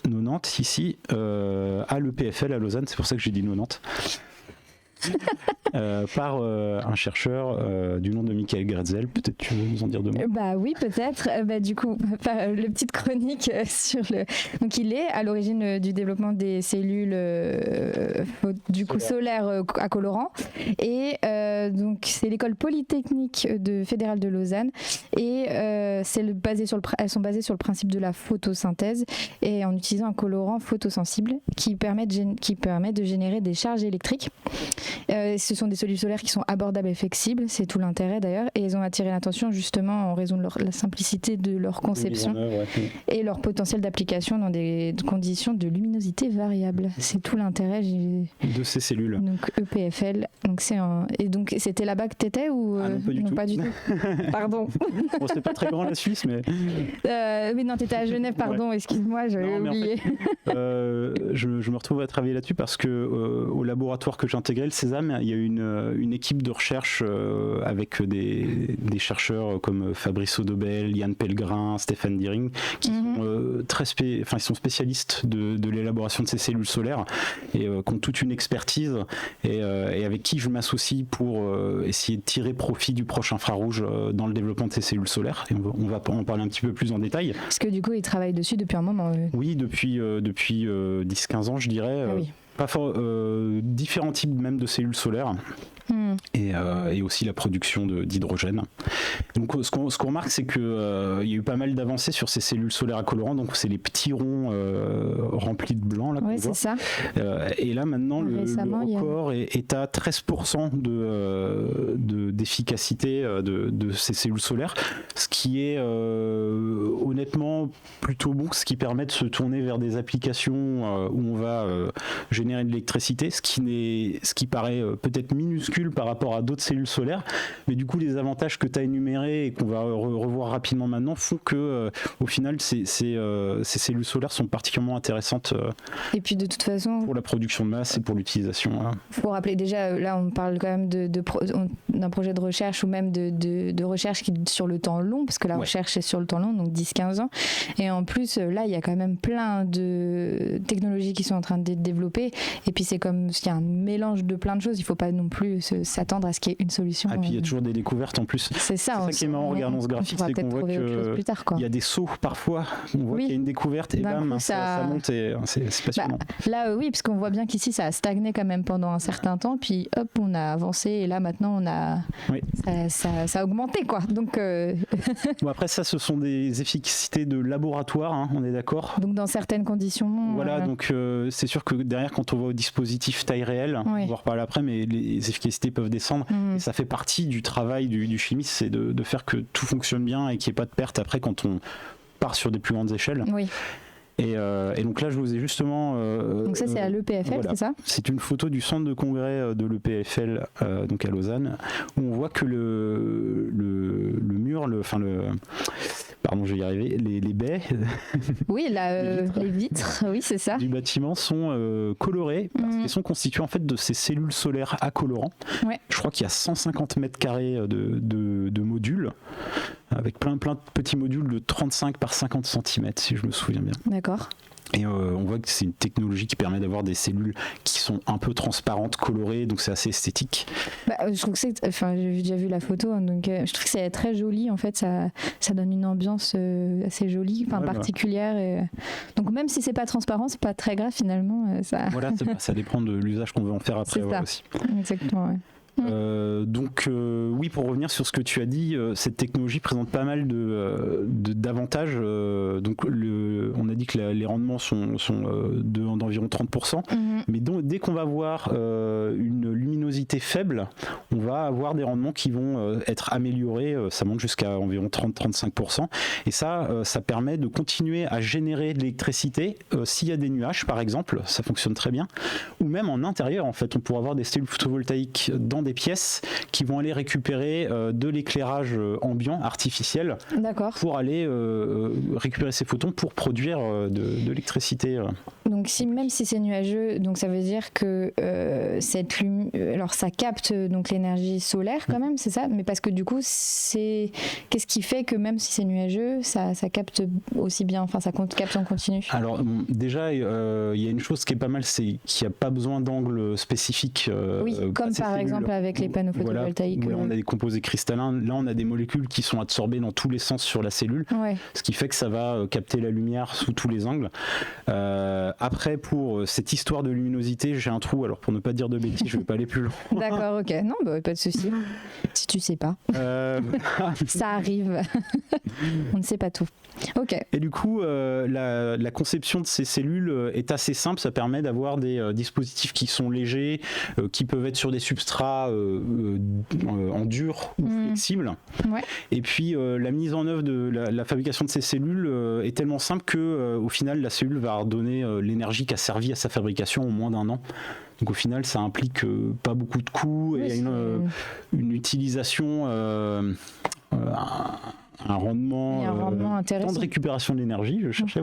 90 ici à l'EPFL à Lausanne, c'est pour ça que j'ai dit 90. Par un chercheur du nom de Michael Grätzel. Peut-être tu veux nous en dire deux mots. Oui, peut-être. Du coup, faire une petite chronique sur le... Donc, il est à l'origine du développement des cellules solaires à colorant. Et donc, c'est l'école polytechnique fédérale de Lausanne. Et elles sont basées sur le principe de la photosynthèse et en utilisant un colorant photosensible qui permet de générer des charges électriques. Ce sont des cellules solaires qui sont abordables et flexibles, c'est tout l'intérêt d'ailleurs, et elles ont attiré l'attention justement en raison de la simplicité de leur conception et leur potentiel d'application dans des conditions de luminosité variable. C'est tout l'intérêt de ces cellules. Donc EPFL, et donc c'était là-bas que t'étais ou non, pas du tout. Pardon. Bon, c'est pas très grand la Suisse, mais. Oui, non, t'étais à Genève, pardon, excuse-moi, j'avais oublié. En fait, je me retrouve à travailler là-dessus parce que au laboratoire que j'ai intégré, le Sésame, il y a une équipe de recherche avec des chercheurs comme Fabrice Audobel, Yann Pellegrin, Stéphane Diering, qui sont sont spécialistes de l'élaboration de ces cellules solaires et qui ont toute une expertise et avec qui je m'associe pour essayer de tirer profit du proche infrarouge dans le développement de ces cellules solaires. Et on va en parler un petit peu plus en détail. Parce que du coup, ils travaillent dessus depuis un moment. Oui, depuis 10-15 ans, je dirais. Ah oui. Différents types même de cellules solaires et aussi la production d'hydrogène. Donc ce qu'on remarque, c'est qu'il y a eu pas mal d'avancées sur ces cellules solaires à colorant, donc c'est les petits ronds remplis de blanc là, oui, c'est ça. Et là maintenant le record est à 13% d'efficacité de ces cellules solaires, ce qui est honnêtement plutôt bon, ce qui permet de se tourner vers des applications où on va générer de l'électricité, ce qui paraît peut-être minuscule par rapport à d'autres cellules solaires, mais du coup les avantages que tu as énumérés et qu'on va revoir rapidement maintenant font que au final ces cellules solaires sont particulièrement intéressantes et puis de toute façon pour la production de masse et pour l'utilisation. Il faut rappeler déjà, là on parle quand même d'un projet de recherche ou même de recherche qui est sur le temps long, parce que la recherche est sur le temps long, donc 10-15 ans, et en plus là il y a quand même plein de technologies qui sont en train d'être développées, et puis c'est comme s'il y a un mélange de plein de choses, il ne faut pas non plus s'attendre à ce qu'il y ait une solution. Et puis il y a toujours des découvertes en plus. C'est ça qui est marrant en regardant ce graphique, c'est qu'on voit qu'il y a des sauts parfois, on voit qu'il y a une découverte et bam, ça monte et c'est passionnant. Là oui, parce qu'on voit bien qu'ici ça a stagné quand même pendant un certain temps, puis hop, on a avancé et là maintenant on a ça a augmenté quoi. Donc bon, après ça, ce sont des efficacités de laboratoire, hein, on est d'accord. Donc dans certaines conditions. Voilà, donc c'est sûr que derrière quand on va au dispositif taille réelle, on va en reparler après, mais les efficacités peuvent descendre. Et ça fait partie du travail du chimiste, c'est de faire que tout fonctionne bien et qu'il n'y ait pas de perte après quand on part sur des plus grandes échelles. Oui. Et donc là, je vous ai justement. Donc ça, c'est à l'EPFL, c'est ça ? C'est une photo du centre de congrès de l'EPFL, donc à Lausanne, où on voit que le mur, pardon, je vais y arriver, les baies. Oui, les vitres, oui, c'est ça. Du bâtiment sont colorées parce qu'elles sont constituées en fait de ces cellules solaires à colorant. Ouais. Je crois qu'il y a 150 mètres carrés de modules, avec plein de petits modules de 35 par 50 cm, si je me souviens bien. D'accord. Et on voit que c'est une technologie qui permet d'avoir des cellules qui sont un peu transparentes, colorées, donc c'est assez esthétique. Je trouve que j'ai déjà vu la photo, hein, donc je trouve que c'est très joli. En fait, ça donne une ambiance assez jolie, particulière. Et, donc même si c'est pas transparent, c'est pas très grave finalement. Voilà, ça dépend de l'usage qu'on veut en faire après aussi. Exactement. Ouais. Donc oui, pour revenir sur ce que tu as dit, cette technologie présente pas mal d'avantages. Donc on a dit que les rendements sont d'environ 30%, mais dès qu'on va avoir une luminosité faible, on va avoir des rendements qui vont être améliorés, ça monte jusqu'à environ 30-35%, et ça permet de continuer à générer de l'électricité s'il y a des nuages par exemple, ça fonctionne très bien, ou même en intérieur en fait, on pourra avoir des cellules photovoltaïques dans des pièces qui vont aller récupérer de l'éclairage ambiant artificiel. D'accord. Pour aller récupérer ces photons pour produire de l'électricité. Donc même si c'est nuageux, donc ça veut dire que alors ça capte donc l'énergie solaire quand même, c'est ça, mais parce que du coup qu'est-ce qui fait que même si c'est nuageux, ça capte aussi bien, enfin ça capte en continu? Alors déjà il y a une chose qui est pas mal, c'est qu'il n'y a pas besoin d'angle spécifique. Oui, comme par exemple avec les panneaux photovoltaïques. Voilà, on a des composés cristallins, là on a des molécules qui sont absorbées dans tous les sens sur la cellule, ce qui fait que ça va capter la lumière sous tous les angles. Après, pour cette histoire de luminosité, j'ai un trou, alors pour ne pas dire de bêtises, je ne vais pas aller plus loin. D'accord, ok, non, pas de souci. Si tu sais pas, ça arrive. On ne sait pas tout. Ok. Et du coup, la conception de ces cellules est assez simple. Ça permet d'avoir des dispositifs qui sont légers, qui peuvent être sur des substrats en dur ou flexibles. Ouais. Et puis, la mise en œuvre de la fabrication de ces cellules est tellement simple que, au final, la cellule va redonner l'énergie qui a servi à sa fabrication en moins d'1 an. Donc au final, ça implique pas beaucoup de coûts et une utilisation, un rendement intéressant. Temps de récupération d'énergie, je cherchais,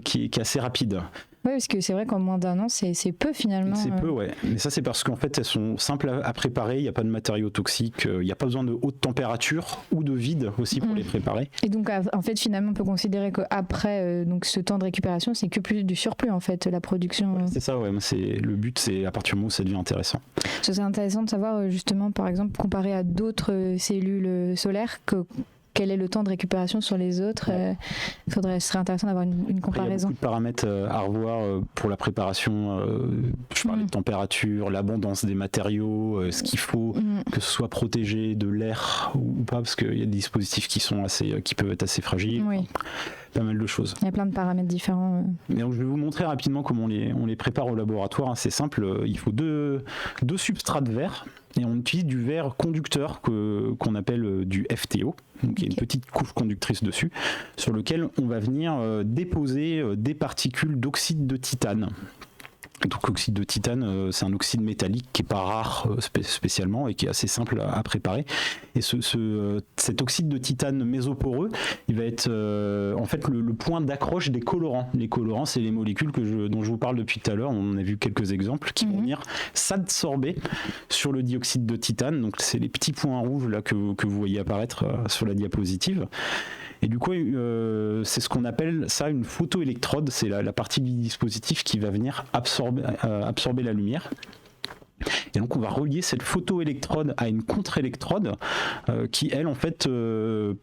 qui est assez rapide. Oui, parce que c'est vrai qu'en moins d'1 an, c'est peu finalement. C'est peu, ouais. Mais ça, c'est parce qu'en fait, elles sont simples à préparer. Il n'y a pas de matériaux toxiques. Il n'y a pas besoin de haute température ou de vide aussi pour les préparer. Et donc, en fait, finalement, on peut considérer qu'après donc ce temps de récupération, c'est que plus du surplus, en fait, la production. C'est ça, ouais. Le but, c'est à partir du moment où ça devient intéressant. Ce serait intéressant de savoir, justement, par exemple, comparé à d'autres cellules solaires, quel est le temps de récupération sur les autres. Ce serait intéressant d'avoir une comparaison. Il y a beaucoup de paramètres à revoir pour la préparation. Je parlais de température, l'abondance des matériaux, ce qu'il faut que ce soit protégé de l'air ou pas, parce qu'il y a des dispositifs qui peuvent être assez fragiles. Oui. Pas mal de choses. Il y a plein de paramètres différents. Mais donc, je vais vous montrer rapidement comment on les prépare au laboratoire. C'est simple, il faut deux substrats de verre et on utilise du verre conducteur qu'on appelle du FTO. Donc il y a une petite couche conductrice dessus sur lequel on va venir déposer des particules d'oxyde de titane. Donc l'oxyde de titane, c'est un oxyde métallique qui n'est pas rare spécialement et qui est assez simple à préparer. Et cet oxyde de titane mésoporeux, il va être en fait le point d'accroche des colorants. Les colorants, c'est les molécules dont je vous parle depuis tout à l'heure. On en a vu quelques exemples qui vont venir s'absorber sur le dioxyde de titane. Donc c'est les petits points rouges là que vous voyez apparaître sur la diapositive. Et du coup, c'est ce qu'on appelle ça une photoélectrode. C'est la partie du dispositif qui va venir absorber la lumière. Et donc on va relier cette photoélectrode à une contre-électrode qui, elle, en fait,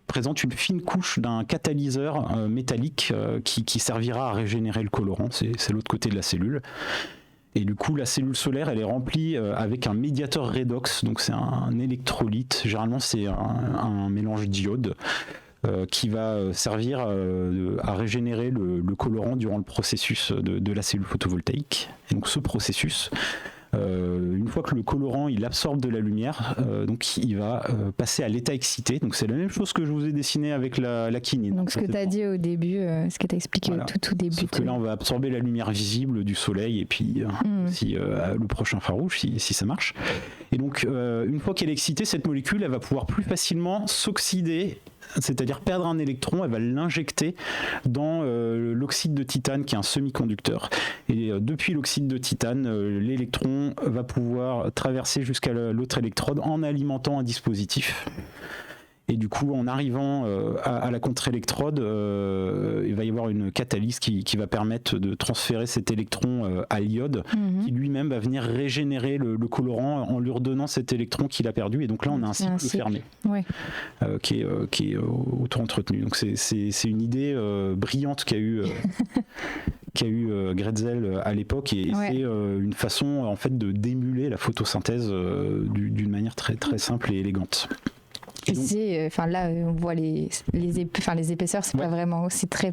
présente une fine couche d'un catalyseur métallique qui servira à régénérer le colorant. C'est l'autre côté de la cellule. Et du coup, la cellule solaire, elle est remplie avec un médiateur redox. Donc c'est un électrolyte. Généralement, c'est un mélange d'iode. Qui va servir à régénérer le colorant durant le processus de la cellule photovoltaïque. Et donc ce processus, une fois que le colorant il absorbe de la lumière, donc il va passer à l'état excité. Donc c'est la même chose que je vous ai dessiné avec la quinine. Donc ce que tu as dit au début, ce que tu as expliqué au tout début. Sauf que là on va absorber la lumière visible du soleil et puis le prochain infrarouge si ça marche. Et donc une fois qu'elle est excitée, cette molécule elle va pouvoir plus facilement s'oxyder, c'est-à-dire perdre un électron, elle va l'injecter dans l'oxyde de titane qui est un semi-conducteur. Et depuis l'oxyde de titane, l'électron va pouvoir traverser jusqu'à l'autre électrode en alimentant un dispositif. Et du coup, en arrivant à la contre-électrode, il va y avoir une catalyse qui va permettre de transférer cet électron à l'iode, qui lui-même va venir régénérer le colorant en lui redonnant cet électron qu'il a perdu. Et donc là, on a un cycle fermé qui est auto-entretenu. Donc c'est une idée brillante qu'a eu qu'a eu Grätzel à l'époque, et c'est une façon en fait de d'émuler la photosynthèse d'une manière très très simple et élégante. Et c'est, là, on voit les épaisseurs, c'est pas vraiment, c'est très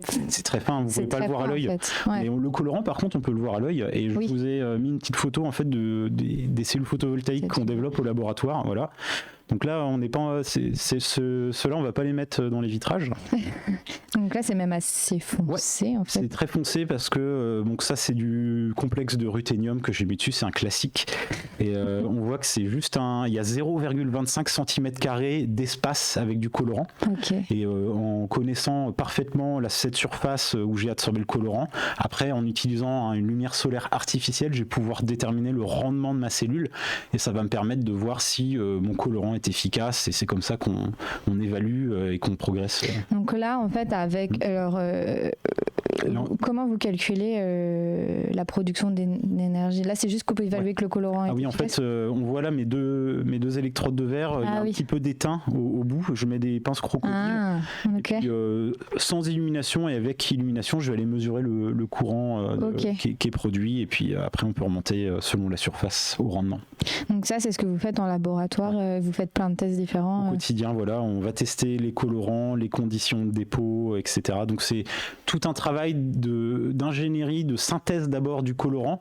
fin, vous pouvez pas le voir à l'œil. En fait. Mais le colorant, par contre, on peut le voir à l'œil. Et je vous ai mis une petite photo en fait des cellules photovoltaïques qu'on développe au laboratoire, voilà. Donc là, on n'est pas, ceux-là, on va pas les mettre dans les vitrages. Donc là, c'est même assez foncé, en fait. C'est très foncé parce que donc ça, c'est du complexe de ruthénium que j'ai mis dessus, c'est un classique. Et on voit que c'est juste il y a 0,25 cm² d'espace avec du colorant. Okay. Et en connaissant parfaitement cette surface où j'ai absorbé le colorant, après, en utilisant une lumière solaire artificielle, je vais pouvoir déterminer le rendement de ma cellule et ça va me permettre de voir si mon colorant est efficace, et c'est comme ça qu'on évalue et qu'on progresse. Donc là, en fait, avec comment vous calculez la production d'énergie? Là, c'est juste qu'on peut évaluer que le colorant est oui, efficace. en fait, on voit là mes deux électrodes de verre, il y a un petit peu d'étain au bout, je mets des pinces crocodiles, okay. Et puis, sans illumination et avec illumination, je vais aller mesurer le courant qui est produit, et puis après on peut remonter selon la surface au rendement. Donc ça, c'est ce que vous faites en laboratoire, vous faites plein de tests différents. Au quotidien, voilà, on va tester les colorants, les conditions de dépôt, etc. Donc c'est tout un travail d'ingénierie, de synthèse d'abord du colorant,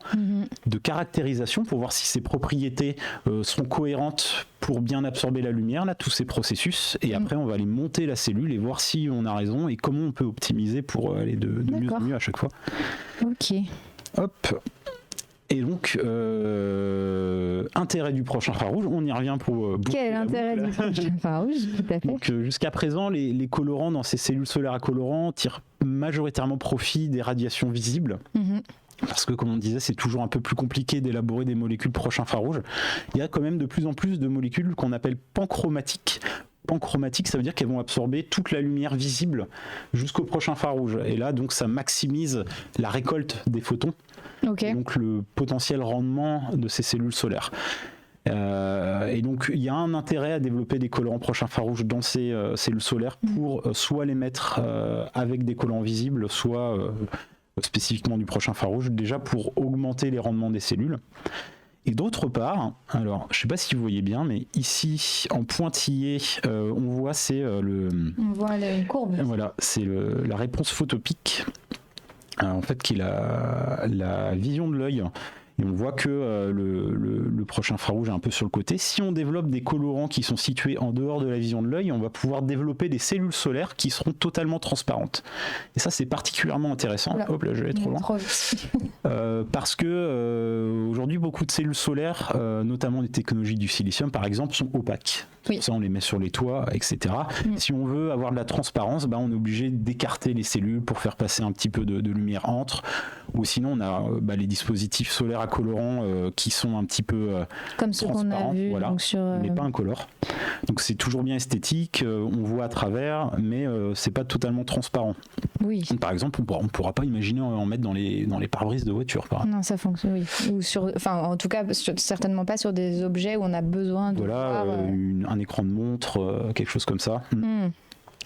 de caractérisation pour voir si ses propriétés sont cohérentes pour bien absorber la lumière, là, tous ces processus, et après on va aller monter la cellule et voir si on a raison et comment on peut optimiser pour aller de mieux en mieux à chaque fois. Ok. Hop. Et donc, intérêt du prochain infrarouge, on y revient pour... Quel est l'intérêt du prochain infrarouge, tout à fait. Donc, jusqu'à présent, les colorants dans ces cellules solaires à colorants tirent majoritairement profit des radiations visibles. Parce que, comme on disait, c'est toujours un peu plus compliqué d'élaborer des molécules proches infrarouges. Il y a quand même de plus en plus de molécules qu'on appelle panchromatiques. Panchromatiques, ça veut dire qu'elles vont absorber toute la lumière visible jusqu'au proche infrarouge. Et là, donc, ça maximise la récolte des photons. Okay. Donc le potentiel rendement de ces cellules solaires. Et donc il y a un intérêt à développer des colorants proches infrarouges dans ces cellules solaires pour soit les mettre avec des colorants visibles, soit spécifiquement du proche infrarouge, déjà pour augmenter les rendements des cellules. Et d'autre part, alors je ne sais pas si vous voyez bien, mais ici en pointillé, on voit on voit une courbe. Voilà, c'est la réponse photopique. En fait, qui est la vision de l'œil. Et on voit que le proche infrarouge est un peu sur le côté. Si on développe des colorants qui sont situés en dehors de la vision de l'œil, on va pouvoir développer des cellules solaires qui seront totalement transparentes. Et ça, c'est particulièrement intéressant. Hop là, je vais trop loin. Parce que aujourd'hui, beaucoup de cellules solaires, notamment des technologies du silicium, par exemple, sont opaques. Oui. Ça, on les met sur les toits, etc. Si on veut avoir de la transparence, on est obligé d'écarter les cellules pour faire passer un petit peu de lumière entre. Ou sinon, on a les dispositifs solaires à colorants qui sont un petit peu comme ceux qu'on a vus, voilà, mais pas incolores. Donc c'est toujours bien esthétique, on voit à travers, mais c'est pas totalement transparent. Oui. Donc, par exemple, on pourra pas imaginer en mettre dans les pare-brises de voiture. Non, ça fonctionne. Oui. Ou en tout cas, certainement pas sur des objets où on a besoin de voir. Un écran de montre, quelque chose comme ça.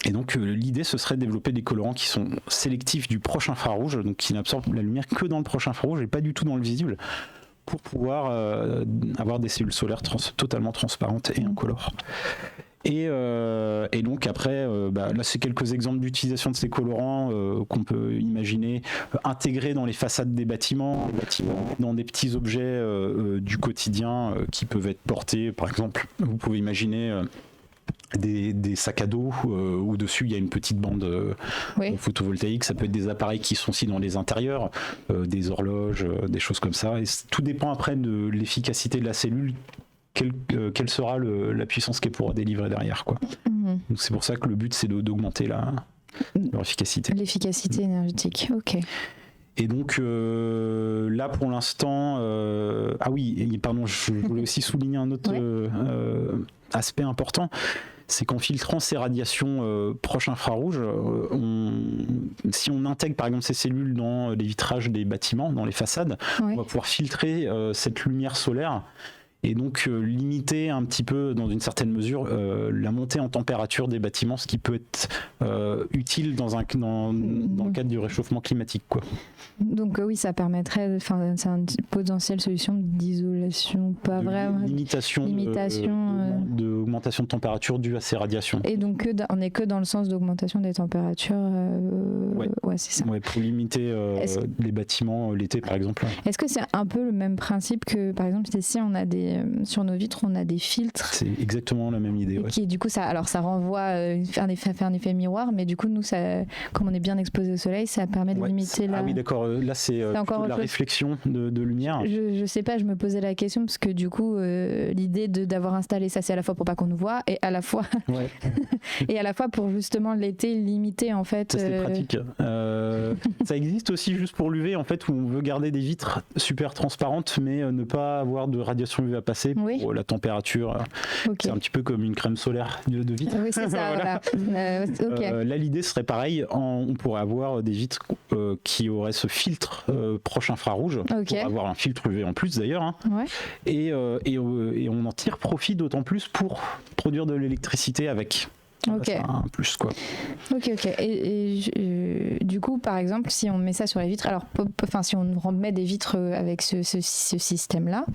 Et donc l'idée, ce serait de développer des colorants qui sont sélectifs du proche infrarouge, donc qui n'absorbent la lumière que dans le proche infrarouge et pas du tout dans le visible, pour pouvoir avoir des cellules solaires totalement transparentes et incolores. Et donc après, là c'est quelques exemples d'utilisation de ces colorants qu'on peut imaginer intégrer dans les façades des bâtiments, dans des petits objets du quotidien qui peuvent être portés. Par exemple, vous pouvez imaginer des sacs à dos où dessus il y a une petite bande photovoltaïque. Ça peut être des appareils qui sont aussi dans les intérieurs, des horloges, des choses comme ça. Et tout dépend après de l'efficacité de la cellule. Quelle sera la puissance qu'elle pourra délivrer derrière, quoi. Donc c'est pour ça que le but, c'est d'augmenter leur efficacité. L'efficacité énergétique, ok. Et donc là, pour l'instant... Ah oui, pardon, je voulais aussi souligner un autre aspect important. C'est qu'en filtrant ces radiations proches infrarouges, si on intègre par exemple ces cellules dans les vitrages des bâtiments, dans les façades, on va pouvoir filtrer cette lumière solaire. et donc limiter un petit peu, dans une certaine mesure, la montée en température des bâtiments, ce qui peut être utile dans le cadre du réchauffement climatique, quoi. Donc oui, ça permettrait, c'est une potentielle solution d'isolation, pas vraiment. Limitation d'augmentation de température due à ces radiations. Et donc on n'est que dans le sens d'augmentation des températures. Ouais, c'est ça. Ouais, pour limiter les bâtiments l'été, par exemple. Est-ce que c'est un peu le même principe que, par exemple, ici, on a sur nos vitres, on a des filtres. C'est exactement la même idée. Ouais. Qui, du coup, ça renvoie, fait un effet miroir, mais du coup, nous, comme on est bien exposé au soleil, ça permet de limiter Ah oui, d'accord. Là, c'est la réflexion de lumière. Je sais pas, je me posais la question parce que du coup, l'idée d'avoir installé ça, c'est à la fois pour pas qu'on nous voit et à la fois et à la fois pour justement l'été limiter en fait. Ça, c'est pratique. Ça existe aussi juste pour l'UV en fait, où on veut garder des vitres super transparentes, mais ne pas avoir de radiation UV à passer pour la température. C'est un petit peu comme une crème solaire de vitre. Oui, c'est ça. Voilà. Là, l'idée serait pareil. On pourrait avoir des vitres qui auraient ce filtre proche infrarouge, pour avoir un filtre UV en plus d'ailleurs, hein. Et on en tire profit d'autant plus pour produire de l'électricité avec. C'est un plus, quoi. Ok. Et du coup, par exemple, si on met ça sur les vitres, si on remet des vitres avec ce système-là,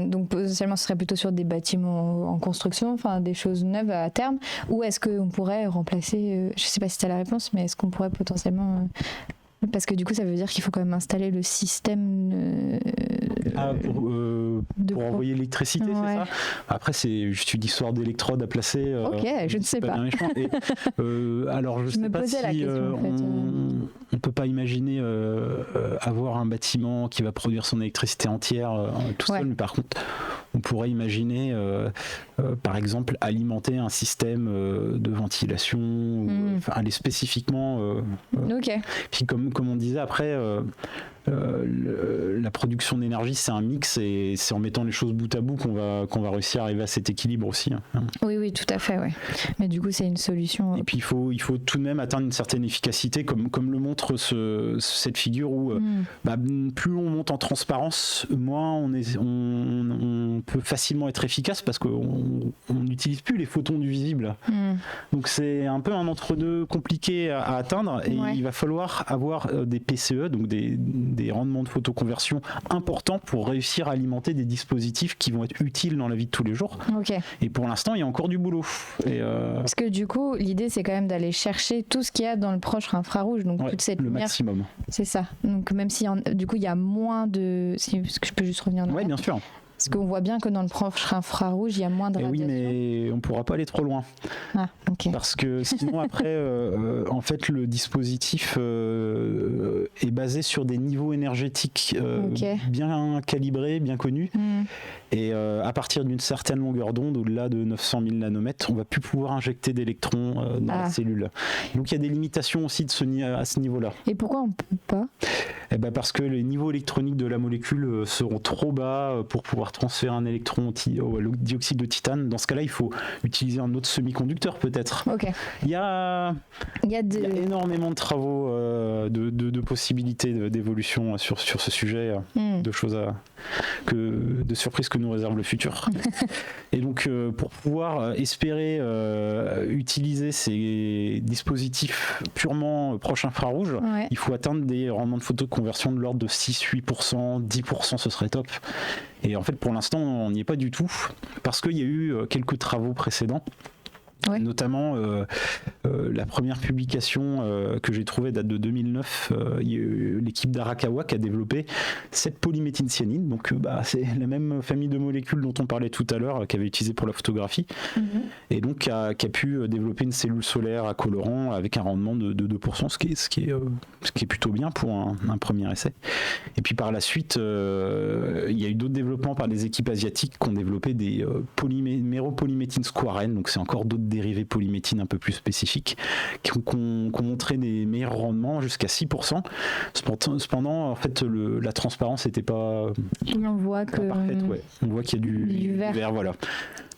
donc potentiellement ce serait plutôt sur des bâtiments en construction, des choses neuves à terme, ou est-ce qu'on pourrait remplacer, je sais pas si tu as la réponse, mais est-ce qu'on pourrait potentiellement... Parce que du coup, ça veut dire qu'il faut quand même installer le système pour envoyer l'électricité, c'est ça ? Après, c'est juste une histoire d'électrode à placer. Ok, je ne sais pas. Alors, je ne sais pas si on ne peut pas imaginer avoir un bâtiment qui va produire son électricité entière tout seul, mais par contre, on pourrait imaginer, par exemple, alimenter un système de ventilation, aller spécifiquement. Puis comme on disait après, la production d'énergie, c'est un mix, et c'est en mettant les choses bout à bout qu'on va réussir à arriver à cet équilibre aussi. Oui, tout à fait. Ouais. Mais du coup, c'est une solution. Et puis il faut tout de même atteindre une certaine efficacité, comme le montre cette figure où plus on monte en transparence, moins on peut facilement être efficace parce qu'on n'utilise plus les photons du visible. Donc c'est un peu un entre-deux compliqué à atteindre, et il va falloir avoir des PCE, donc des rendements de photoconversion importants pour réussir à alimenter des dispositifs qui vont être utiles dans la vie de tous les jours. Et pour l'instant, il y a encore du boulot. Parce que du coup, l'idée, c'est quand même d'aller chercher tout ce qu'il y a dans le proche infrarouge, donc toute cette lumière. Maximum. C'est ça. Donc même si du coup, il y a moins de... Est-ce que je peux juste revenir là ? Oui, bien sûr. Parce qu'on voit bien que dans le proche infrarouge, il y a moins de radiation. Oui, mais on ne pourra pas aller trop loin. Parce que sinon, après, en fait, le dispositif est basé sur des niveaux énergétiques bien calibrés, bien connus. Et à partir d'une certaine longueur d'onde, au-delà de 900 000 nanomètres, on ne va plus pouvoir injecter d'électrons dans la cellule. Donc il y a des limitations aussi à ce niveau-là. Et pourquoi on ne peut pas ? Parce que les niveaux électroniques de la molécule seront trop bas pour pouvoir transférer un électron au dioxyde de titane. Dans ce cas-là, il faut utiliser un autre semi-conducteur peut-être. Il y a énormément de travaux, de possibilités d'évolution sur ce sujet, de choses de surprises que nous réserve le futur. Et donc pour pouvoir espérer utiliser ces dispositifs purement proche infrarouge, il faut atteindre des rendements de photoconversion de l'ordre de 6-8%, 10%, ce serait top. Et en fait, pour l'instant, on n'y est pas du tout, parce qu'il y a eu quelques travaux précédents. Notamment la première publication que j'ai trouvée date de 2009. Il y a eu l'équipe d'Arakawa qui a développé cette polyméthylcyanine, donc c'est la même famille de molécules dont on parlait tout à l'heure, qu'elle avait utilisée pour la photographie, et donc qui a pu développer une cellule solaire à colorant avec un rendement de 2%, ce qui est plutôt bien pour un premier essai. Et puis par la suite, il y a eu d'autres développements par des équipes asiatiques qui ont développé des méropolyméthine squarène, donc c'est encore d'autres dérivés polyméthine un peu plus spécifiques qui ont montré des meilleurs rendements jusqu'à 6%. Cependant, en fait, la transparence n'était pas on voit que parfaite. On voit qu'il y a du vert, voilà.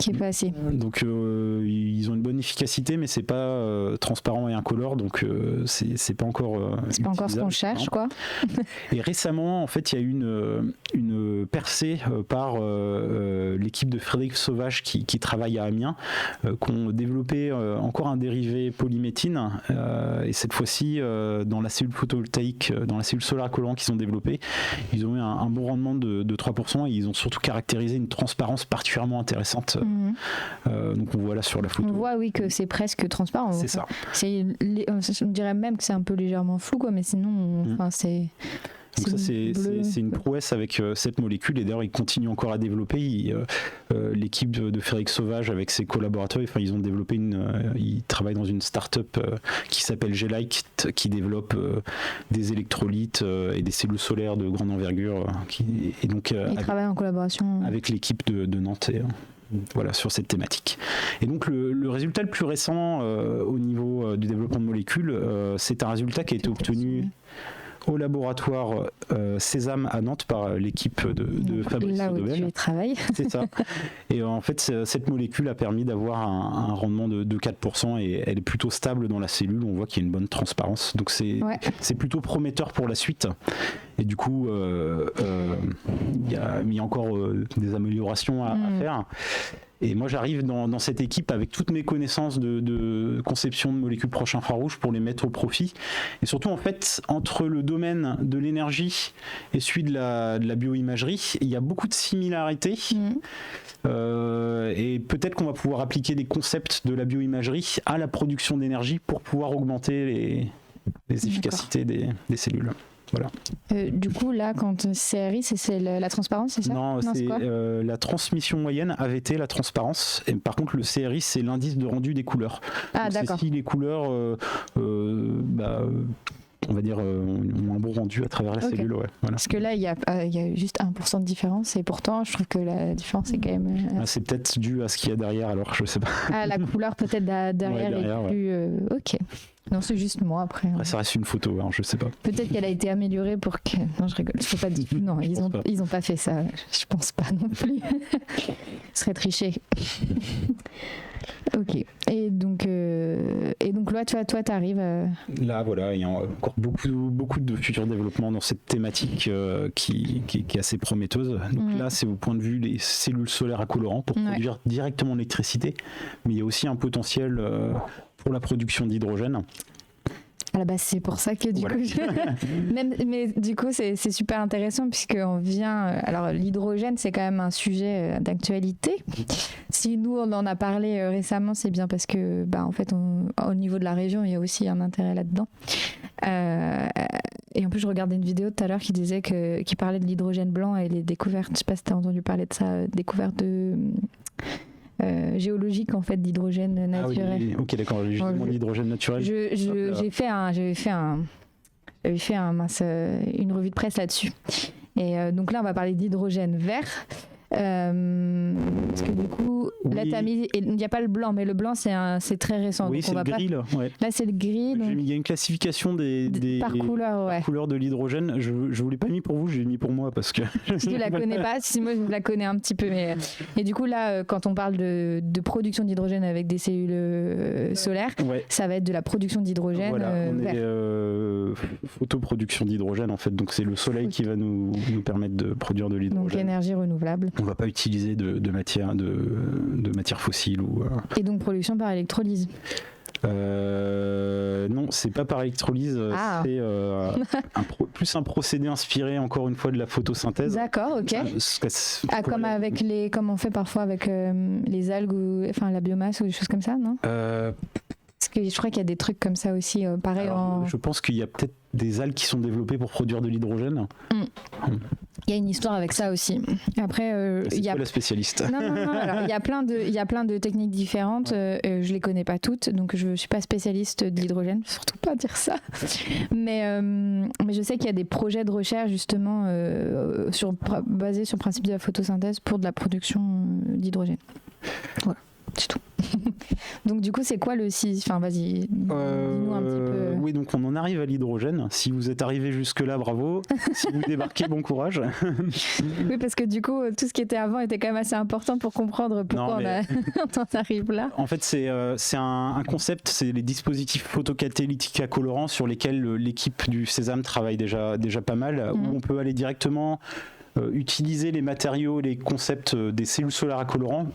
qui est passé. Donc ils ont une bonne efficacité, mais c'est pas transparent et incolore, donc c'est pas encore. C'est pas encore ce qu'on cherche, quoi. Et récemment, en fait, il y a eu une percée par l'équipe de Frédéric Sauvage qui travaille à Amiens, qui ont développé encore un dérivé polyméthine, et cette fois-ci dans la cellule photovoltaïque, dans la cellule solaire colorant qu'ils ont développée, ils ont eu un bon rendement de 3%, et ils ont surtout caractérisé une transparence particulièrement intéressante. Donc on voit là sur la photo. On voit, oui, que c'est presque transparent. C'est ça. Je dirais même que c'est un peu légèrement flou, quoi, mais sinon, c'est... Donc ça, c'est une prouesse avec cette molécule, et d'ailleurs ils continuent encore à développer. L'équipe de Frédéric Sauvage avec ses collaborateurs, ils ont développé ils travaillent dans une start-up qui s'appelle G-Light, qui développe des électrolytes et des cellules solaires de grande envergure. Ils travaillent en collaboration avec l'équipe de Nantes. Voilà, sur cette thématique. Et donc le résultat le plus récent au niveau du développement de molécules, c'est un résultat qui a été obtenu au laboratoire Sésame à Nantes par l'équipe de Fabrice Sodebel. Là où tu travailles. C'est ça. Et en fait, cette molécule a permis d'avoir un rendement de 4%, et elle est plutôt stable dans la cellule. On voit qu'il y a une bonne transparence. Donc c'est plutôt prometteur pour la suite. Et du coup, il y a encore des améliorations à faire. Et moi, j'arrive dans cette équipe avec toutes mes connaissances de conception de molécules proches infrarouges pour les mettre au profit. Et surtout, en fait, entre le domaine de l'énergie et celui de la bioimagerie, il y a beaucoup de similarités. Et peut-être qu'on va pouvoir appliquer des concepts de la bioimagerie à la production d'énergie pour pouvoir augmenter les efficacités des cellules. Voilà. Du coup, là, quand CRI, c'est la transparence, c'est ça? Non, c'est la transmission moyenne, AVT, la transparence. Et par contre, le CRI, c'est l'indice de rendu des couleurs. Ah, donc, d'accord. C'est si les couleurs, on va dire, ont un bon rendu à travers la cellule. Ouais, voilà. Parce que là, il y a juste 1% de différence, et pourtant, je trouve que la différence est quand même... C'est peut-être dû à ce qu'il y a derrière, alors je sais pas. Ah, la couleur peut-être derrière est plus... Ok. Non, c'est juste moi après. Ça reste une photo, hein, je sais pas. Peut-être qu'elle a été améliorée pour que... Non, je rigole, je peux pas dire. Non, ils ont pas fait ça. Je pense pas non plus. Ce serait triché. Ok. Et donc là, toi, t'arrives. Là, voilà, il y a encore beaucoup de futurs développements dans cette thématique qui est assez prometteuse. Donc là, c'est au point de vue des cellules solaires à colorant pour produire directement l'électricité, mais il y a aussi un potentiel pour la production d'hydrogène. À la base, c'est pour ça que du coup, mais du coup, c'est super intéressant puisqu'on vient. Alors, l'hydrogène, c'est quand même un sujet d'actualité. Si nous, on en a parlé récemment, c'est bien parce que, en fait, au niveau de la région, il y a aussi un intérêt là-dedans. Et en plus, je regardais une vidéo tout à l'heure qui parlait de l'hydrogène blanc et les découvertes. Je sais pas si tu as entendu parler de ça, découvertes de. Géologique en fait d'hydrogène naturel. Oui. Ok, d'accord. Justement, l'hydrogène naturel. J'avais fait une revue de presse là-dessus. Et donc là, on va parler d'hydrogène vert. Parce que du coup, là, il n'y a pas le blanc, mais le blanc, c'est très récent. Oui, donc c'est le gris, là. Ouais. Là, c'est le gris. Donc... Il y a une classification par couleur de l'hydrogène. Je ne vous l'ai pas mis pour vous, je l'ai mis pour moi parce que... Si tu ne la connais pas, si moi, je la connais un petit peu. Mais... Et du coup, là, quand on parle de production d'hydrogène avec des cellules solaires, ça va être de la production d'hydrogène vert. Photoproduction d'hydrogène, en fait. Donc, c'est le soleil qui va nous permettre de produire de l'hydrogène. Donc, énergie renouvelable. On ne va pas utiliser de matière fossile. Et donc production par électrolyse. Non, c'est pas par électrolyse, c'est plus un procédé inspiré encore une fois de la photosynthèse. D'accord, ok. Comme on fait parfois avec les algues ou la biomasse ou des choses comme ça, non? Parce que je crois qu'il y a des trucs comme ça aussi, pareil. Je pense qu'il y a peut-être des algues qui sont développées pour produire de l'hydrogène. Il y a une histoire avec ça aussi. Après, c'est toi la spécialiste. Non. Alors, il y a plein de techniques différentes. Je les connais pas toutes, donc je suis pas spécialiste de l'hydrogène. Surtout pas dire ça. Mais je sais qu'il y a des projets de recherche justement basés sur le principe de la photosynthèse pour de la production d'hydrogène. Voilà, c'est tout. Donc du coup, c'est quoi le Enfin, vas-y, dis-nous un petit peu. Oui, donc on en arrive à l'hydrogène. Si vous êtes arrivé jusque-là, bravo. Si vous débarquez, bon courage. Oui, parce que du coup, tout ce qui était avant était quand même assez important pour comprendre pourquoi on en arrive là. En fait, c'est un concept, c'est les dispositifs photocatalytiques à colorant sur lesquels l'équipe du Sésame travaille déjà pas mal, où on peut aller directement utiliser les matériaux, les concepts des cellules solaires à colorant,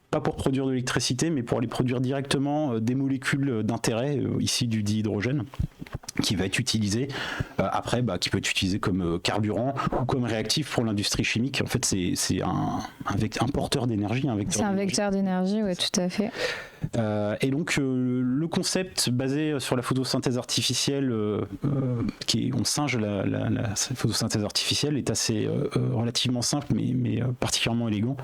pas pour produire de l'électricité, mais pour aller produire directement des molécules d'intérêt, ici du dihydrogène, qui va être utilisé après, qui peut être utilisé comme carburant ou comme réactif pour l'industrie chimique. En fait, c'est un porteur d'énergie. C'est un vecteur d'énergie, oui, tout à fait. Et donc le concept basé sur la photosynthèse artificielle, on singe la photosynthèse artificielle, est assez relativement simple mais particulièrement élégant.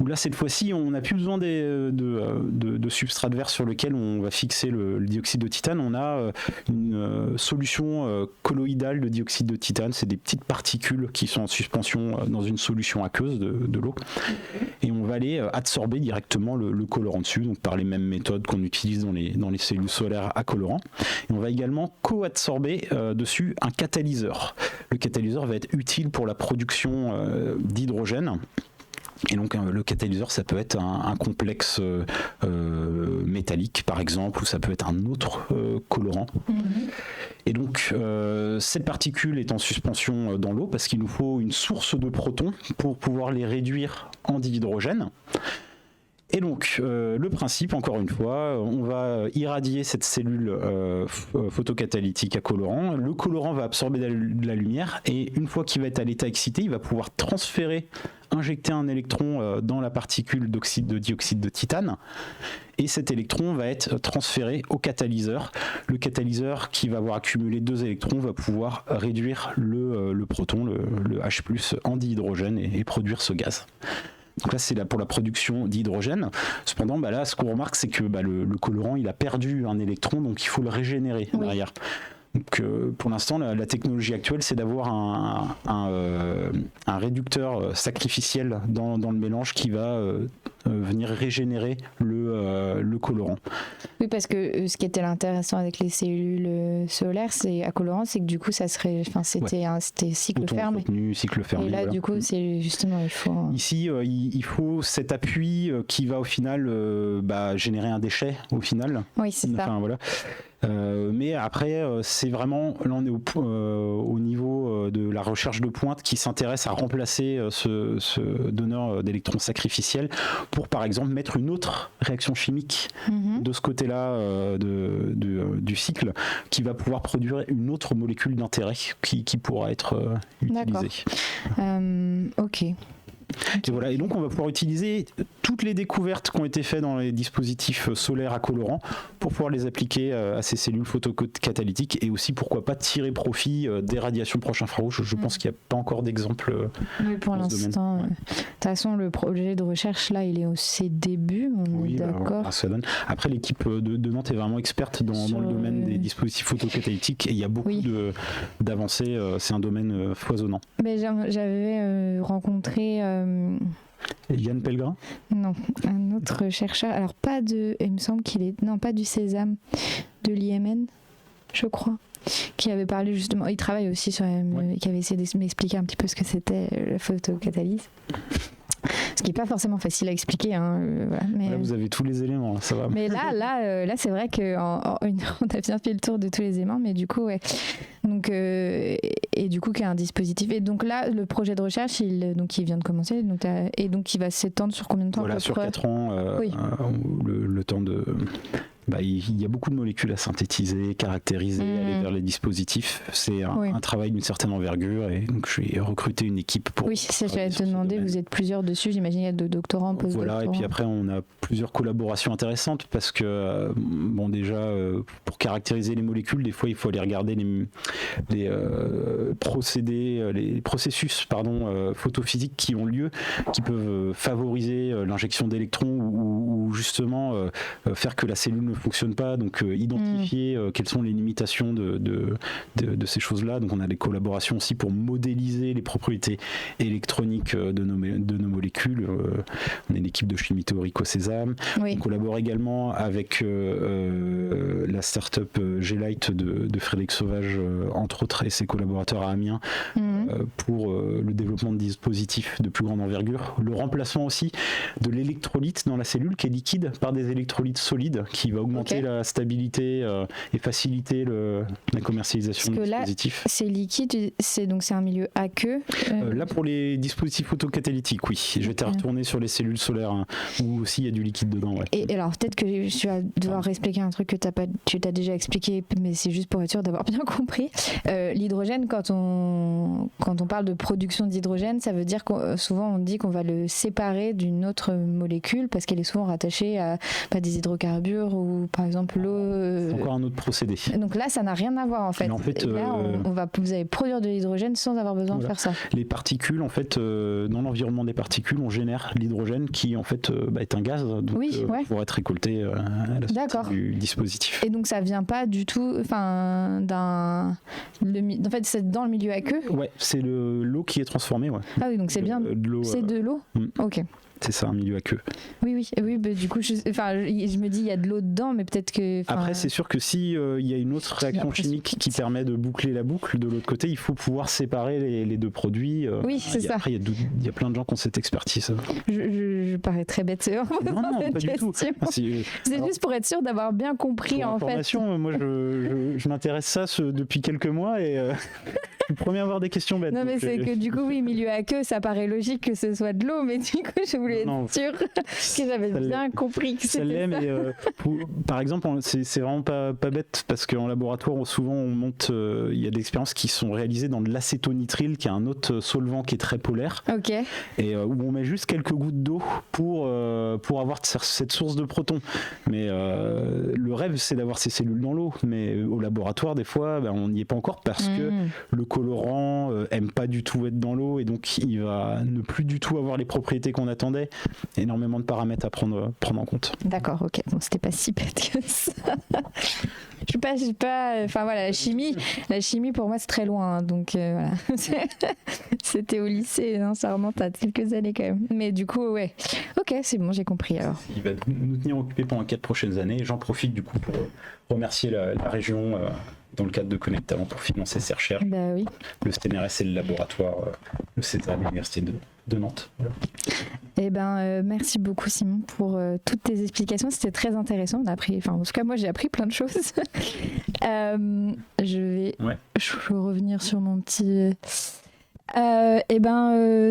Où là cette fois-ci on n'a plus besoin de substrat vert sur lequel on va fixer le dioxyde de titane. On a une solution colloïdale de dioxyde de titane. C'est des petites particules qui sont en suspension dans une solution aqueuse de l'eau, et on va aller absorber directement le colorant dessus, donc par les mêmes méthodes qu'on utilise dans les cellules solaires à colorant. Et on va également co-absorber dessus un catalyseur. Le catalyseur va être utile pour la production d'hydrogène. Et donc le catalyseur, ça peut être un complexe métallique par exemple, ou ça peut être un autre colorant. Et donc cette particule est en suspension dans l'eau parce qu'il nous faut une source de protons pour pouvoir les réduire en dihydrogène. Et donc, le principe, encore une fois, on va irradier cette cellule photocatalytique à colorant. Le colorant va absorber de la lumière, et une fois qu'il va être à l'état excité, il va pouvoir injecter un électron dans la particule de dioxyde de titane. Et cet électron va être transféré au catalyseur. Le catalyseur, qui va avoir accumulé 2 électrons, va pouvoir réduire le proton, le H+, en dihydrogène et produire ce gaz. Donc là, c'est pour la production d'hydrogène. Cependant, là, ce qu'on remarque, c'est que le colorant, il a perdu un électron, donc il faut le régénérer derrière. Donc, pour l'instant, la technologie actuelle, c'est d'avoir un réducteur sacrificiel dans le mélange qui va venir régénérer le colorant. Oui, parce que ce qui était intéressant avec les cellules solaires, à colorant, c'est que du coup, ça serait, c'était cycle fermé. Cycle fermé. Et là, du coup, c'est justement, il faut. Ici, il faut cet appui qui va au final générer un déchet au final. Oui, c'est ça. Voilà. Mais après, c'est vraiment, là on est au niveau de la recherche de pointe qui s'intéresse à remplacer ce donneur d'électrons sacrificiels pour par exemple mettre une autre réaction chimique de ce côté-là du cycle, qui va pouvoir produire une autre molécule d'intérêt qui pourra être utilisée. Ok. Et voilà, et donc on va pouvoir utiliser toutes les découvertes qui ont été faites dans les dispositifs solaires à colorant pour pouvoir les appliquer à ces cellules photocatalytiques, et aussi pourquoi pas tirer profit des radiations proches infrarouges. Je pense qu'il n'y a pas encore d'exemple pour dans ce domaine. De toute façon, le projet de recherche là, il est au ses débuts, on est d'accord. Ça donne. Après, l'équipe de Nantes est vraiment experte dans le domaine des dispositifs photocatalytiques, et il y a beaucoup d'avancées. C'est un domaine foisonnant. Mais j'avais rencontré Yann Pellegrin ? Non, un autre chercheur. Alors il me semble qu'il est, non, pas du Sésame, de l'IMN, je crois, qui avait parlé justement. Il travaille aussi sur, qui avait essayé de m'expliquer un petit peu ce que c'était la photocatalyse. Ce qui n'est pas forcément facile à expliquer. Voilà, mais, là, vous avez tous les éléments, ça va. Mais là c'est vrai qu'en une heure, on a bien fait le tour de tous les éléments, mais du coup, ouais. Donc, et du coup, qu'il y a un dispositif. Et donc là, le projet de recherche, il vient de commencer. Et donc, il va s'étendre sur combien de temps? Voilà, sur 4 ans, le temps de... il y a beaucoup de molécules à synthétiser, caractériser, aller vers les dispositifs. C'est un travail d'une certaine envergure, et donc j'ai recruté une équipe pour... Oui, c'est ce que j'allais te demander, vous êtes plusieurs dessus, j'imagine il y a de doctorants, postdoctorants. Voilà, et puis après on a plusieurs collaborations intéressantes, parce que, déjà, pour caractériser les molécules, des fois il faut aller regarder les procédés, les processus photophysiques qui ont lieu, qui peuvent favoriser l'injection d'électrons ou justement faire que la cellule ne ne fonctionne pas, donc identifier quelles sont les limitations de ces choses-là. Donc on a des collaborations aussi pour modéliser les propriétés électroniques de nos molécules. On est une équipe de chimie théorique au Césame. On collabore également avec la start-up G-Light de Frédéric Sauvage, entre autres, et ses collaborateurs à Amiens, pour le développement de dispositifs de plus grande envergure. Le remplacement aussi de l'électrolyte dans la cellule qui est liquide par des électrolytes solides, qui va augmenter la stabilité et faciliter la commercialisation de dispositifs. Là, c'est liquide, donc c'est un milieu aqueux. Là, pour les dispositifs photocatalytiques, oui. Je vais te retourner sur les cellules solaires, où aussi il y a du liquide dedans. Ouais. Et alors, peut-être que tu vas devoir expliquer un truc que tu t'as déjà expliqué, mais c'est juste pour être sûr d'avoir bien compris. L'hydrogène, quand on parle de production d'hydrogène, ça veut dire que souvent on dit qu'on va le séparer d'une autre molécule parce qu'elle est souvent rattachée à des hydrocarbures ou par exemple l'eau. C'est encore un autre procédé. Donc là, ça n'a rien à voir en fait. Mais en fait, là, vous allez produire de l'hydrogène sans avoir besoin de faire ça. Les particules, en fait, dans l'environnement des particules, on génère l'hydrogène qui en fait est un gaz, donc pour être récolté à la sortie du dispositif. Et donc ça vient pas du tout, en fait, c'est dans le milieu aqueux. Ouais, c'est l'eau qui est transformée. Ouais. Ah oui, donc c'est bien. C'est de l'eau. Ok. C'est ça, un milieu aqueux. Oui, bah, du coup, je me dis, il y a de l'eau dedans, mais peut-être que... Après, c'est sûr que si il y a une autre réaction chimique qui permet de boucler la boucle, de l'autre côté, il faut pouvoir séparer les deux produits. Oui, c'est ça. Après, il y a plein de gens qui ont cette expertise. Je parais très bête. Non, pas du tout. C'est juste pour être sûr d'avoir bien compris, en fait. Moi, je m'intéresse à ça depuis quelques mois et je suis le premier à avoir des questions bêtes. Non, mais c'est que du coup, oui, milieu aqueux, ça paraît logique que ce soit de l'eau, mais du coup, je voulais être sûre que j'avais bien compris que c'était ça. Mais par exemple, c'est vraiment pas bête parce qu'en laboratoire, souvent, on monte. Il y a des expériences qui sont réalisées dans de l'acétonitrile, qui est un autre solvant qui est très polaire. Ok. Et où on met juste quelques gouttes d'eau pour avoir cette source de protons. Mais le rêve, c'est d'avoir ces cellules dans l'eau. Mais au laboratoire, des fois, on n'y est pas encore parce que le colorant aime pas du tout être dans l'eau et donc il va ne plus du tout avoir les propriétés qu'on attendait. Énormément de paramètres à prendre en compte. D'accord, ok. Bon, c'était pas si bête que ça. Je suis pas. Enfin voilà, la chimie pour moi c'est très loin, donc voilà. C'était au lycée, ça remonte à quelques années quand même. Mais du coup, ouais. Ok, c'est bon, j'ai compris alors. Il va nous tenir occupés pendant 4 prochaines années. J'en profite du coup pour remercier la région. Dans le cadre de Connect Talent pour financer ces recherches. Bah oui. Le CNRS et le laboratoire, le César de l'Université de Nantes. Voilà. Eh ben, merci beaucoup Simon pour toutes tes explications, c'était très intéressant. En tout cas moi j'ai appris plein de choses. Je vais revenir sur mon petit...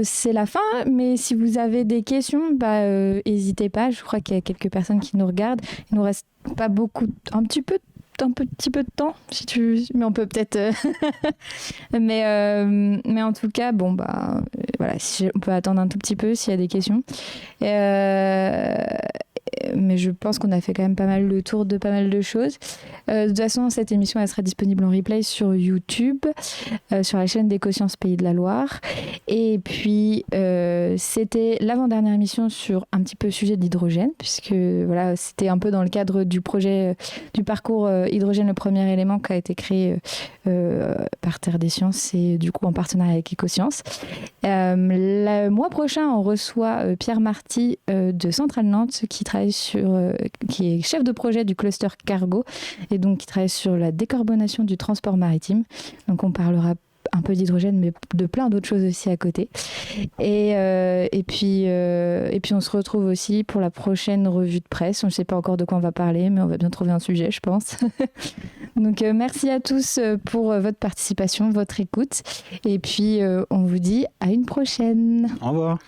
c'est la fin, mais si vous avez des questions, n'hésitez pas. Je crois qu'il y a quelques personnes qui nous regardent. Il nous reste pas beaucoup, un petit peu de temps, si tu... mais on peut peut-être... mais en tout cas, voilà, on peut attendre un tout petit peu s'il y a des questions. Mais je pense qu'on a fait quand même pas mal le tour de pas mal de choses. De toute façon, cette émission elle sera disponible en replay sur YouTube, sur la chaîne d'Écosciences Pays de la Loire. Et puis, c'était l'avant-dernière émission sur un petit peu le sujet de l'hydrogène, puisque voilà, c'était un peu dans le cadre du projet du parcours hydrogène, le premier élément qui a été créé par Terre des Sciences et du coup en partenariat avec Écosciences. Le mois prochain, on reçoit Pierre Marty de Centrale Nantes qui est chef de projet du cluster cargo et donc qui travaille sur la décarbonation du transport maritime. Donc on parlera un peu d'hydrogène, mais de plein d'autres choses aussi à côté. Et puis on se retrouve aussi pour la prochaine revue de presse. On ne sait pas encore de quoi on va parler, mais on va bien trouver un sujet, je pense. Donc merci à tous pour votre participation, votre écoute. Et puis on vous dit à une prochaine. Au revoir.